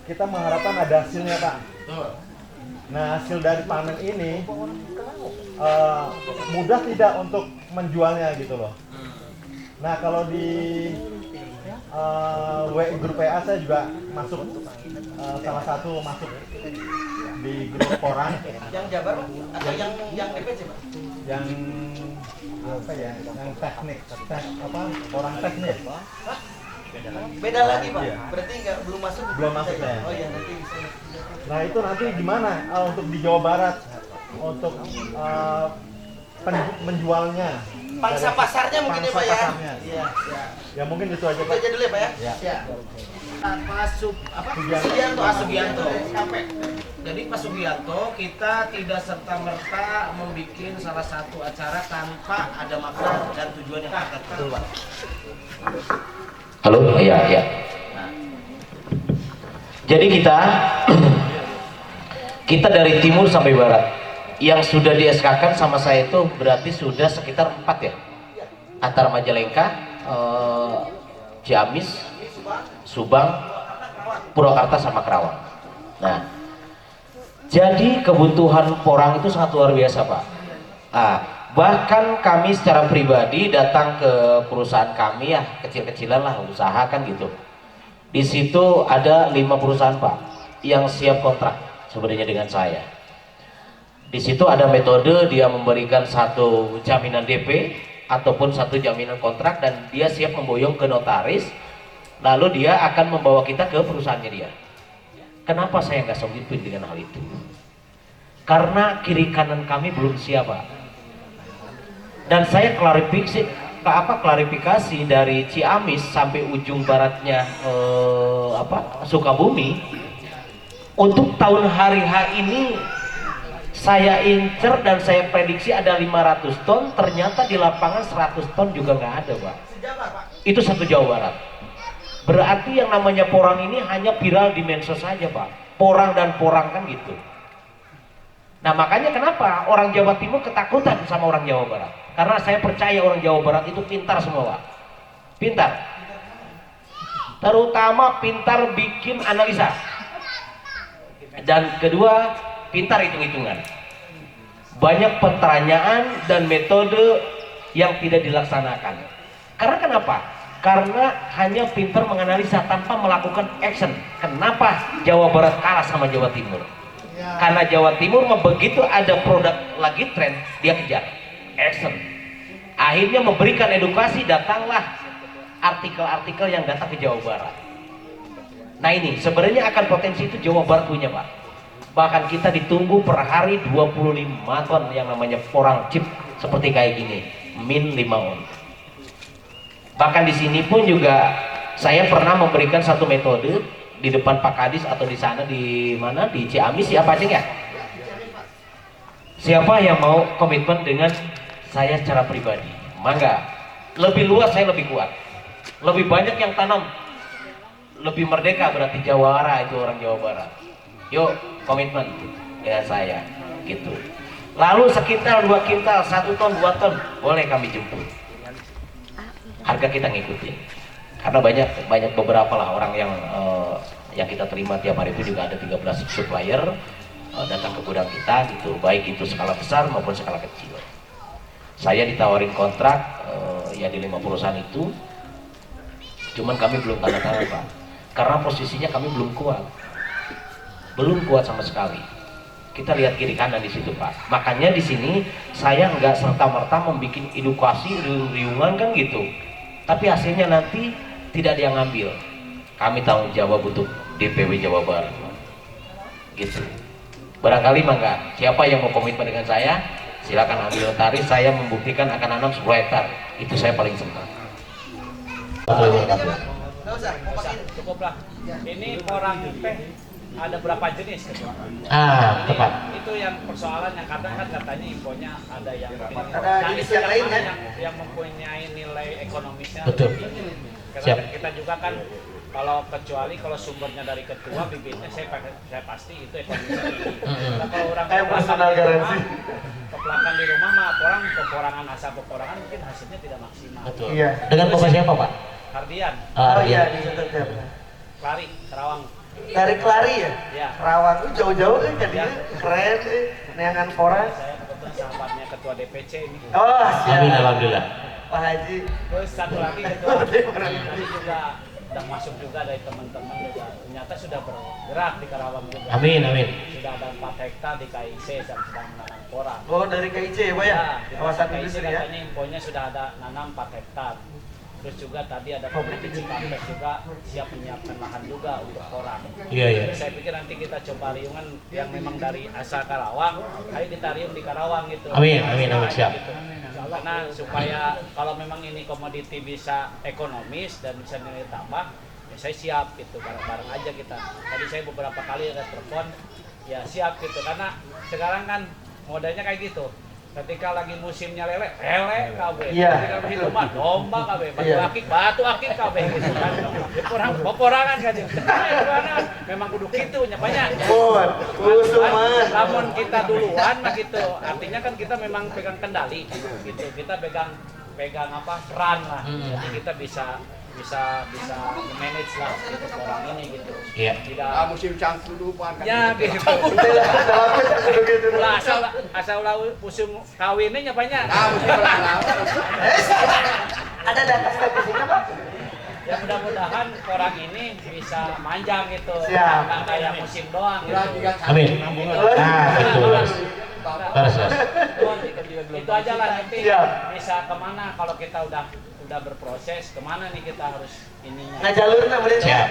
kita mengharapkan ada hasilnya Pak. Nah hasil dari panen ini mudah tidak untuk menjualnya gitu loh. Nah kalau di grup WA saya juga masuk, salah satu masuk di grup porang. Yang Jabar atau yang DPC Pak? Yang apa ya? Yang teknik, porang teknik. Beda lagi Pak. Iya. Berarti belum masuk. Belum masuk ya. Oh iya nanti bisa. Nah itu nanti gimana untuk di Jawa Barat untuk menjualnya? Pangsa pasarnya mungkin ya Pak ya. Iya. Ya mungkin itu aja Pak. Itu aja dulu ya Pak ya. Ya. Pak Sugianto. Jadi Pak Sugianto kita tidak serta merta membuat salah satu acara tanpa ada makna dan tujuan yang tertentu. Betul Pak. Halo, iya. Jadi kita dari timur sampai barat yang sudah di SK-kan sama saya itu berarti sudah sekitar 4 ya, antara Majalengka, Ciamis, Subang, Purwakarta sama Kerawang. Nah, jadi kebutuhan porang itu sangat luar biasa Pak. Bahkan kami secara pribadi datang ke perusahaan kami ya, kecil-kecilan lah usaha kan gitu. Di situ ada 5 perusahaan Pak yang siap kontrak sebenarnya dengan saya. Di situ ada metode dia memberikan satu jaminan DP ataupun satu jaminan kontrak dan dia siap memboyong ke notaris, lalu dia akan membawa kita ke perusahaannya dia. Kenapa saya nggak komitmen dengan hal itu? Karena kiri kanan kami belum siap, Pak. Dan saya klarifikasi dari Ciamis sampai ujung baratnya Sukabumi. Untuk tahun hari H ini saya incer dan saya prediksi ada 500 ton, ternyata di lapangan 100 ton juga nggak ada, Pak. Itu satu Jawa Barat. Berarti yang namanya porang ini hanya viral di medsos saja, Pak. Porang dan porang kan gitu. Nah makanya kenapa orang Jawa Timur ketakutan sama orang Jawa Barat? Karena saya percaya orang Jawa Barat itu pintar semua, Pak. Pintar. Terutama pintar bikin analisa. Dan kedua, pintar hitung-hitungan. Banyak pertanyaan dan metode yang tidak dilaksanakan. Karena kenapa? Karena hanya pintar menganalisa tanpa melakukan action. Kenapa Jawa Barat kalah sama Jawa Timur? Karena Jawa Timur begitu ada produk lagi tren, dia kejar action. Akhirnya memberikan edukasi, datanglah artikel-artikel yang datang ke Jawa Barat. Nah ini sebenarnya akan potensi itu Jawa Barat punya, Pak. Bahkan kita ditunggu per hari 25 ton yang namanya porang chip seperti kayak gini, min 5 on. Bahkan di sini pun juga saya pernah memberikan satu metode di depan Pak Kadis atau di sana di mana di Ciamis, siapa aja ya? Siapa yang mau komitmen dengan saya secara pribadi? Mangga. Lebih luas saya lebih kuat. Lebih banyak yang tanam. Lebih merdeka berarti Jawara itu orang Jawa Barat. Yuk komitmen dengan saya gitu. Lalu sekitar 2 kintal, 1 ton, 2 ton boleh kami jemput. Harga kita ngikutin. Karena banyak beberapa lah orang yang kita terima tiap hari itu juga ada 13 supplier datang ke gudang kita gitu, baik itu skala besar maupun skala kecil. Saya ditawarin kontrak ya di 5 perusahaan itu, cuman kami belum tanda tangan, Pak. Karena posisinya kami belum kuat sama sekali. Kita lihat kiri kanan di situ, Pak. Makanya di sini saya nggak serta merta membuat edukasi riung-riungan kan gitu. Tapi hasilnya nanti tidak ada yang ngambil. Kami tanggung jawab untuk DPW Jawa Barat, gitu. Barangkali mangga, siapa yang mau komitmen dengan saya, silakan ambil notaris. Saya membuktikan akan nanam 10 hektar. Itu saya paling senang. Cukuplah. Ini porang teh ada berapa jenis? Tepat. Itu yang persoalan yang kadang kan katanya infonya ada yang jenis yang lain kan? Yang mempunyai nilai ekonomisnya. Betul. Karena kita juga kan kalau sumbernya dari ketua bibitnya saya pasti itu ekonomisnya tinggi. Nah, kalau orang personal garansi keplakan di rumah mah orang peporangan mungkin hasilnya tidak maksimal. Betul. Iya. Dengan bapak siapa, Pak? Hardian. Oh iya di situ Klari, Karawang. Dari Klari ya? Ya. Karawang itu jauh-jauh kan jadi keren neangan porang. Saya kebetulan sahabatnya ketua DPC ini. Oh, siap. Amin, alhamdulillah. Pak Haji. Terus satu lagi ketua tadi juga sudah masuk juga dari teman-teman juga. Ternyata sudah bergerak di Karawang juga. Amin. Sudah ada 4 hektar di KIC yang sedang menanam porang. Oh, dari KIC ya, Pak ya? Kawasan KIC industri ya? katanya infonya sudah ada nanam 4 hektar. Terus juga tadi ada komunitas Cikampek juga siap menyiapkan lahan juga untuk porang. Iya. Saya pikir nanti kita coba riungan yang memang dari asal Karawang, ayo kita riung di Karawang gitu. Amin, siap. Gitu. Karena supaya kalau memang ini komoditi bisa ekonomis dan bisa nilai tambah, ya saya siap gitu, bareng-bareng aja kita. Tadi saya beberapa kali ada telepon, ya siap gitu. Karena sekarang kan modalnya kayak gitu. Ketika lagi musimnya lele kabeh. Ketika itu mah domba kabeh, batu akik kabeh gitu kan. Porangan kan. Karena memang kudu kitu nya banyak. Namun kita duluan mah gitu. Artinya kan kita memang pegang kendali gitu. Kita pegang peran lah. Jadi kita bisa manage lah gitu orang ini gitu. Iya. Tidak musim cangkul lupa kan. Ya gitu. Lah asal musim kawinnya banyak. Ada data statistiknya, Pak? Ya mudah-mudahan orang ini bisa manjang gitu. Siap. Nggak kayak musim doang gitu. Amin. Betul. Terus. itu aja lah nanti Siap. bisa kemana kalau kita udah berproses kemana nih kita harus ininya. Nah jalurnya bener Siap.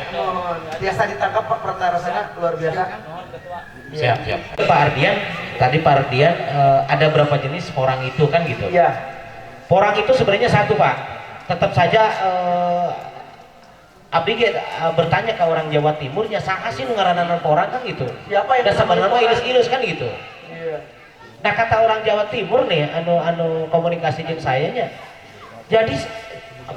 biasa ditangkap Pak pertarasana luar biasa. Mohon ketua. Siap. Pak Ardian, tadi Pak Ardian ada berapa jenis porang itu kan gitu? Iya. Porang itu sebenarnya satu Pak. Tetap saja abdi bertanya ke orang Jawa Timur, ya saha sih ngaranan porang kan gitu. Siapa yang Dan sebenarnya ilus-ilus kan gitu. Iya. Nah kata orang Jawa Timur nih, anu komunikasi dengan sayanya. Jadi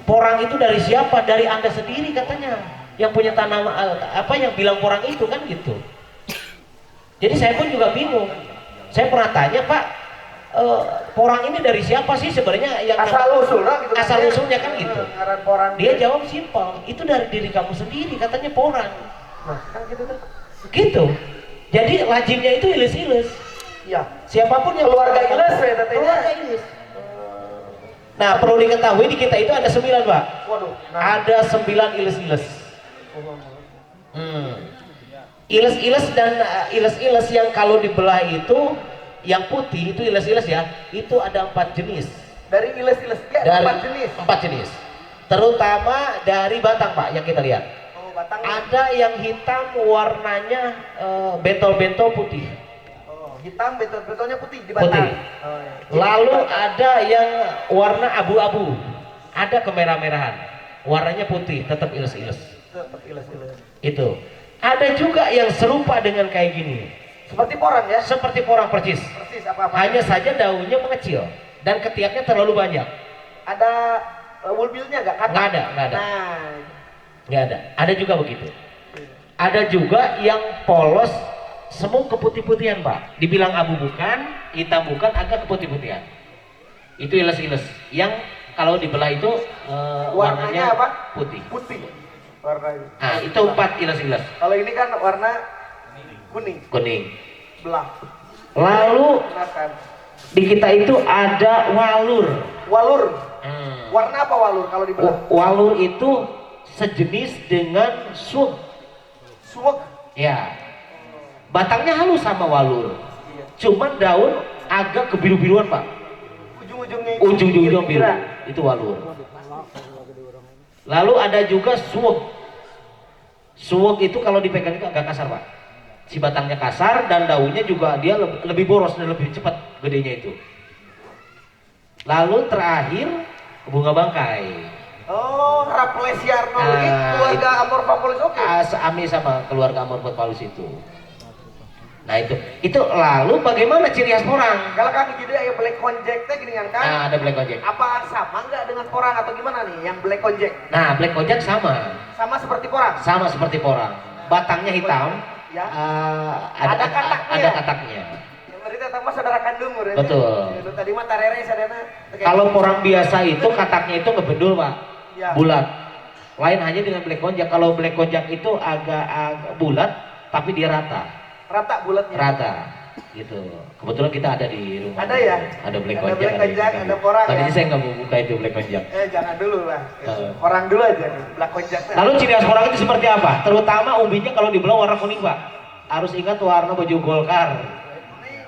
porang itu dari siapa? Dari Anda sendiri katanya. Yang punya tanah apa yang bilang porang itu kan gitu. Jadi saya pun juga bingung. Saya pernah tanya Pak, porang ini dari siapa sih sebenarnya yang Asal usulnya gitu. asal usulnya kan gitu. Ngaran porang. Dia jawab simpel, itu dari diri kamu sendiri katanya porang. Nah, kan gitu tuh. Gitu. Jadi lazimnya itu ilus-ilus. Iya. Siapapun yang Keluarga ilus ya tetenya. Keluarga ilus. Nah perlu diketahui di kita itu ada 9 Pak. Waduh. Ada 9 ilus-ilus. Ilus-ilus dan ilus-ilus yang kalau dibelah itu yang putih itu ilus-ilus ya, itu ada 4 jenis. Dari ilus-ilus ya, Dari 4 jenis. 4 jenis. Terutama dari batang Pak yang kita lihat. Oh, batang. Ada yang hitam warnanya bentol-bentol putih. Oh, hitam betul-betulnya putih di batang. Putih. Oh, iya. Lalu ada yang warna abu-abu, ada kemerah-merahan, warnanya putih, tetap ilus-ilus. Tetap ilus-ilus. Itu. Ada juga yang serupa dengan kayak gini. Seperti porang ya? Seperti porang percis. Persis apa-apa. Hanya saja daunnya mengecil dan ketiaknya terlalu banyak. Ada wulbilnya nggak? Nggak ada. Nah, Nggak ada. Ada juga begitu. Ada juga yang polos semu keputih-putihan Pak. Dibilang abu bukan, hitam bukan, agak keputih-putihan. Itu ilus-ilus. Yang kalau dibelah itu warnanya apa? putih. Putih. Warnanya. Nah, itu 4 ilus-ilus. Kalau ini kan warna kuning. Kuning. Belah. Lalu Gunakan. di kita itu ada walur. Walur. Warna apa walur kalau dibelah? Walur itu sejenis dengan suwek. Suwek. Ya. Batangnya halus sama walur. Cuman daun agak kebiru-biruan Pak. Ujung-ujungnya itu. Ujung-ujungnya biru. Itu walur. Lalu ada juga suwek. Suwek itu kalau dipegang itu agak kasar Pak. Si batangnya kasar dan daunnya juga dia lebih boros dan lebih cepat gedenya itu. Lalu terakhir bunga bangkai. Oh, Raplesiarno keluarga Amorphophilus oke. Seami sama keluarga Amorphophilus itu. Nah itu lalu bagaimana ciri khas porang? Kalau kami jadi ya black konjek teh gini kan? Nah, ada black konjek. Apa sama nggak dengan porang atau gimana nih yang black konjek? Nah, black konjek sama. Sama seperti porang. Sama seperti porang. Batangnya hitam. Ya. Ada kataknya. Ada kataknya. Berarti tambah saudara kandung berarti. Betul. Itu tadi mah tarere sadana. Kalau porang biasa itu kataknya itu ngebendul Pak. Ya. Bulat. Lain hanya dengan black konjak. Kalau black konjak itu agak bulat tapi dia rata. Rata bulatnya. Rata. Gitu. Kebetulan kita ada di rumah. Ada ya? Ada black Ada konjak. black konjak, ada porang Tadinya ya? saya nggak mau buka itu black konjak. Jangan dulu lah. Orang dulu aja nih, black konjak. Lalu ciri khas porang itu seperti apa? Terutama umbinya kalau dibelah warna kuning Pak. Harus ingat warna baju Golkar.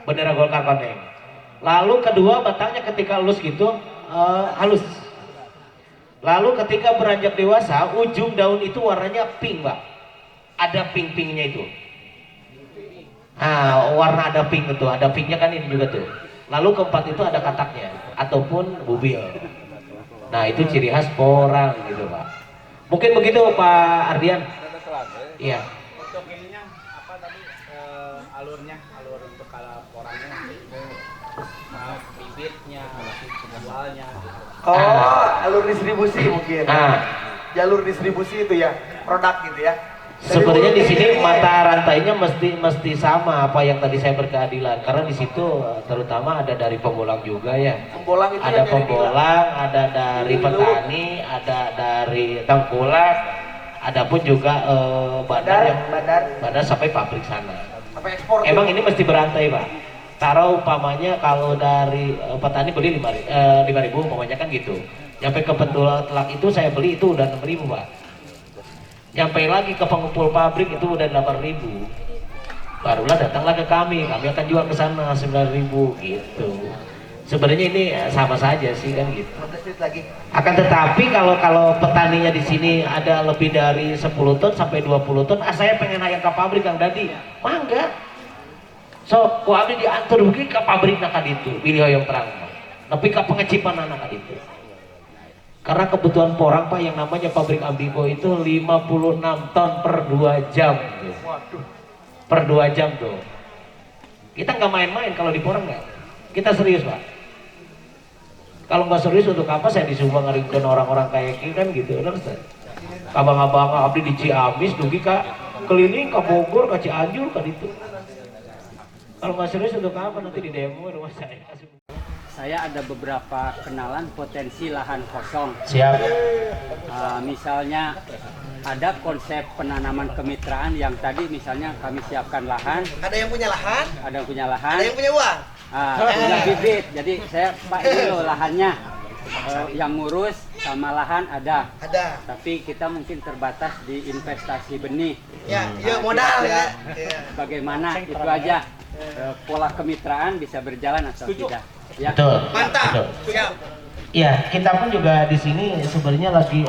Bendera Golkar koneng. Lalu kedua batangnya ketika halus gitu halus. Lalu ketika beranjak dewasa ujung daun itu warnanya pink Pak. Ada pink-pinknya itu. Warna ada pink itu, ada pinknya kan ini juga tuh. Lalu keempat itu ada kataknya ataupun bubil. Nah itu ciri khas porang gitu Pak. Mungkin begitu Pak Ardian. Iya. Untuk ininya apa tadi alurnya, alur untuk kalau porangnya bibitnya, jualnya gitu. Oh, alur distribusi mungkin. Jalur distribusi itu ya, produk gitu ya. Sebenarnya di sini mata rantainya mesti sama apa yang tadi saya berkeadilan karena di situ terutama ada dari pembolang juga ya. Pembolang itu ada pembolang, ada dari petani, ada dari tengkulak, ada pun juga bandar sampai pabrik sana. Sampai ekspor. Emang ini mesti berantai Pak. Taruh umpamanya kalau dari petani beli 5.000 umpamanya kan gitu. Sampai ke pentulang itu saya beli itu udah 6.000 Pak. Nyampe lagi ke pengumpul pabrik itu udah 8.000. Barulah datanglah ke kami akan jual ke sana 9.000 gitu. Sebenarnya ini sama saja sih kan gitu. Akan tetapi kalau petaninya di sini ada lebih dari 10 ton sampai 20 ton, saya pengen ayam ke pabrik Kang Dadi. Mangga. So, ku abdi diatur ke pabrik nak itu, pilih yang terang. Tapi ke pengecipan anak itu. Karena kebutuhan porang Pak yang namanya pabrik Ambigo itu 56 ton per 2 jam. Per 2 jam tuh. Kita nggak main-main kalau di porang nggak. Kita serius Pak. Kalau nggak serius untuk apa saya disuruh ngeringkeun orang-orang kayak gini kan gitu. Abang-abang abdi di Ciamis dugi Kak keliling ke Bogor ke Cianjur kan itu. Kalau nggak serius untuk apa nanti di demo rumah saya. Saya ada beberapa kenalan potensi lahan kosong. Siap. Misalnya ada konsep penanaman kemitraan yang tadi misalnya kami siapkan lahan. Ada yang punya lahan? Ada yang punya lahan. Ada yang punya uang? Punya bibit. Jadi saya Pak ini loh lahannya. Yang ngurus sama lahan ada. Ada. Tapi kita mungkin terbatas di investasi benih. Ya, modal ya. Bagaimana itu aja pola kemitraan bisa berjalan atau tidak? Ya. Betul. Mantap. Betul. Siap. Ya, kita pun juga di sini sebenarnya lagi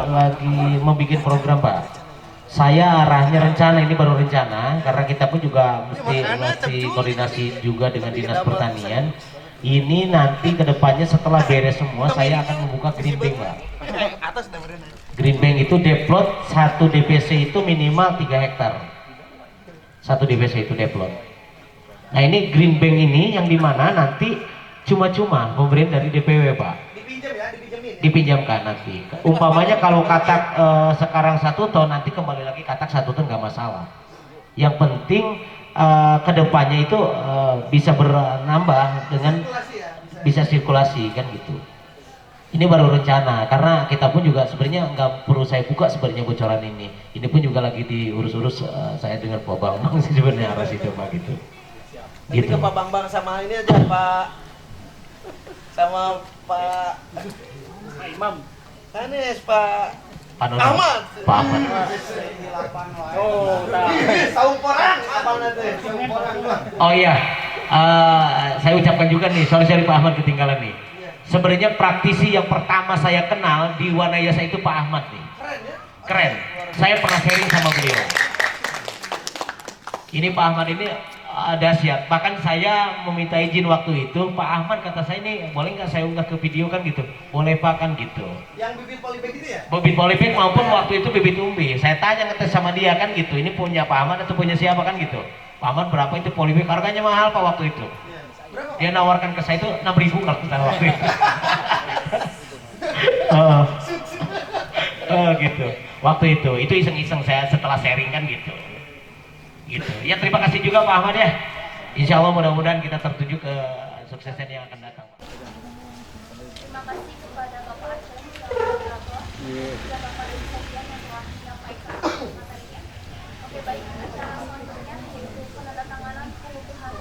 membuat program Pak. Saya arahnya rencana, ini baru rencana karena kita pun juga mesti koordinasi juga dengan Dinas Pertanian. Ini nanti kedepannya setelah beres semua saya akan membuka green bank Pak. Green bank itu deplot 1 DPC itu minimal 3 hektar. 1 DPC itu deplot. Nah ini green bank ini yang dimana nanti cuma-cuma pemberian dari DPW Pak. Dipinjamkan nanti. Umpamanya kalau katak sekarang 1 ton nanti kembali lagi katak 1 ton nggak masalah. Yang penting kedepannya itu bisa bernambah dengan bisa sirkulasi kan gitu. Ini baru rencana karena kita pun juga sebenarnya nggak perlu saya buka sebenarnya bocoran ini. Ini pun juga lagi diurus-urus saya dengar Pak Bambang sih sebenarnya arah situ Pak gitu. Gitu. Ke Pak Bambang sama ini aja Pak sama Pak Imam. Anis Pak Ahmad. Pak Ahmad. Oh, tahu porang apa nanti? Oh iya, saya ucapkan juga nih, sorry Pak Ahmad ketinggalan nih. Sebenarnya praktisi yang pertama saya kenal di Wanayasa itu Pak Ahmad nih. Keren ya? Keren. Saya pernah sharing sama beliau. Ini Pak Ahmad ini dahsyat. Bahkan saya meminta izin waktu itu, Pak Ahmad kata saya ini boleh nggak saya unggah ke video kan gitu. Boleh Pak kan gitu. Yang bibit polybag itu ya? Bibit polybag maupun waktu itu bibit umbi. Saya tanya ngetes sama dia kan gitu. Ini punya Pak Ahmad atau punya siapa kan gitu. Pak Ahmad berapa itu polybag? Harganya mahal Pak waktu itu. Dia nawarkan ke saya itu 6.000 kalau kita waktu itu. Gitu. Waktu itu iseng-iseng saya setelah sharing kan gitu. Gitu. Ya terima kasih juga Pak Ahmad ya. Insya Allah mudah-mudahan kita tertuju ke suksesan yang akan datang. Terima kasih kepada Bapak Aceh selaku moderator dan Bapak Dodi Sofyan yang telah menyampaikan materinya. Oke baik, acara selanjutnya yaitu penandatanganan pengukuhan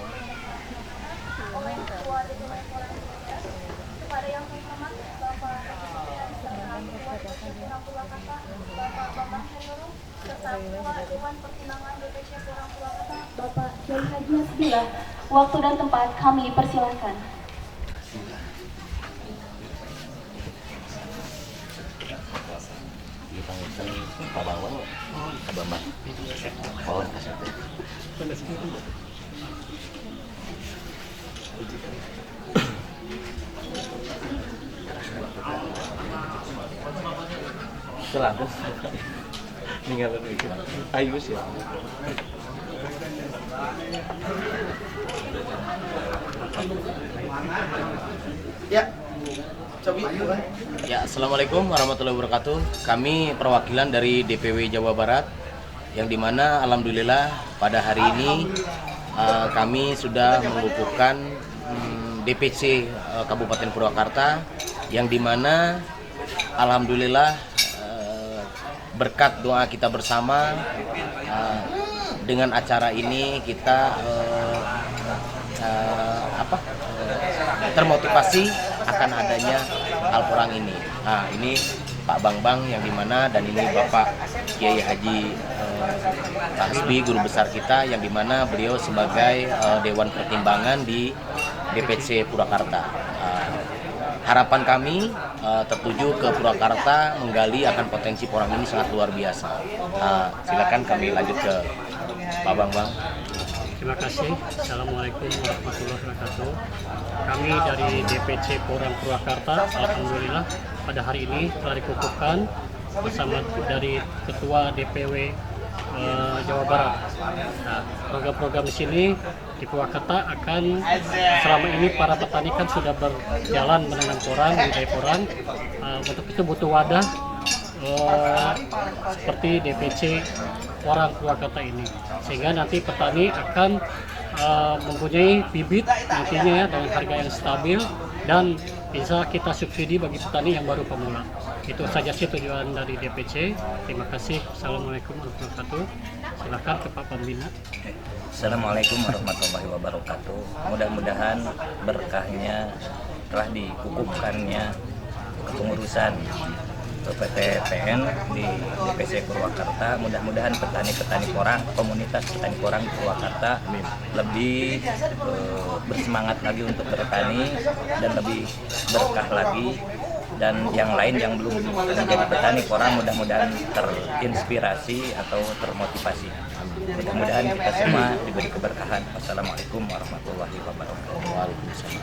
oleh Ketua DPW Porang Jawa kepada yang terhormat Bapak Presiden serta Ketua DPC Porang Purwakarta Bapak Bambang Herioro serta Ketua Dewan Pertimbangan DPC Porang Purwakarta Bapak Kiai Haji Hasbillah. Waktu dan tempat kami persilakan. Selamat. Ninggalin itu. Ayo sih. Ya. Cobi. Ya, Assalamualaikum warahmatullahi wabarakatuh. Kami perwakilan dari DPW Jawa Barat yang dimana alhamdulillah pada hari ini kami sudah mengukuhkan DPC Kabupaten Purwakarta yang dimana alhamdulillah berkat doa kita bersama dengan acara ini kita termotivasi akan adanya Alporang ini. Nah ini Pak Bambang yang dimana dan ini Bapak Kiai Haji Hasbi guru besar kita yang dimana beliau sebagai Dewan Pertimbangan di DPC Purwakarta. Harapan kami tertuju ke Purwakarta menggali akan potensi porang ini sangat luar biasa. Silakan kami lanjut ke Pak Bambang. Terima kasih. Assalamualaikum warahmatullahi wabarakatuh. Kami dari DPC Porang Purwakarta, alhamdulillah pada hari ini telah dikukuhkan bersama dari Ketua DPW Jawa Barat. Nah, program-program di sini di Purwakarta akan selama ini para petani kan sudah berjalan menanam porang, budidaya porang. Untuk itu butuh wadah seperti DPC Porang Purwakarta ini, sehingga nanti petani akan mempunyai bibit nantinya dengan harga yang stabil dan bisa kita subsidi bagi petani yang baru pemula. Itu saja sih tujuan dari DPC. Terima kasih. Assalamualaikum warahmatullahi wabarakatuh. Silakan ke Pak Pembina. Assalamualaikum warahmatullahi wabarakatuh. Mudah-mudahan berkahnya telah dikukuhkannya kepengurusan PTPN di DPC Purwakarta. Mudah-mudahan petani-petani porang, komunitas petani porang Purwakarta lebih bersemangat lagi untuk bertani dan lebih berkah lagi. Dan yang lain yang belum menjadi petani porang mudah-mudahan terinspirasi atau termotivasi. Mudah-mudahan kita semua diberi keberkahan. Wassalamualaikum warahmatullahi wabarakatuh. Waalaikumsalam.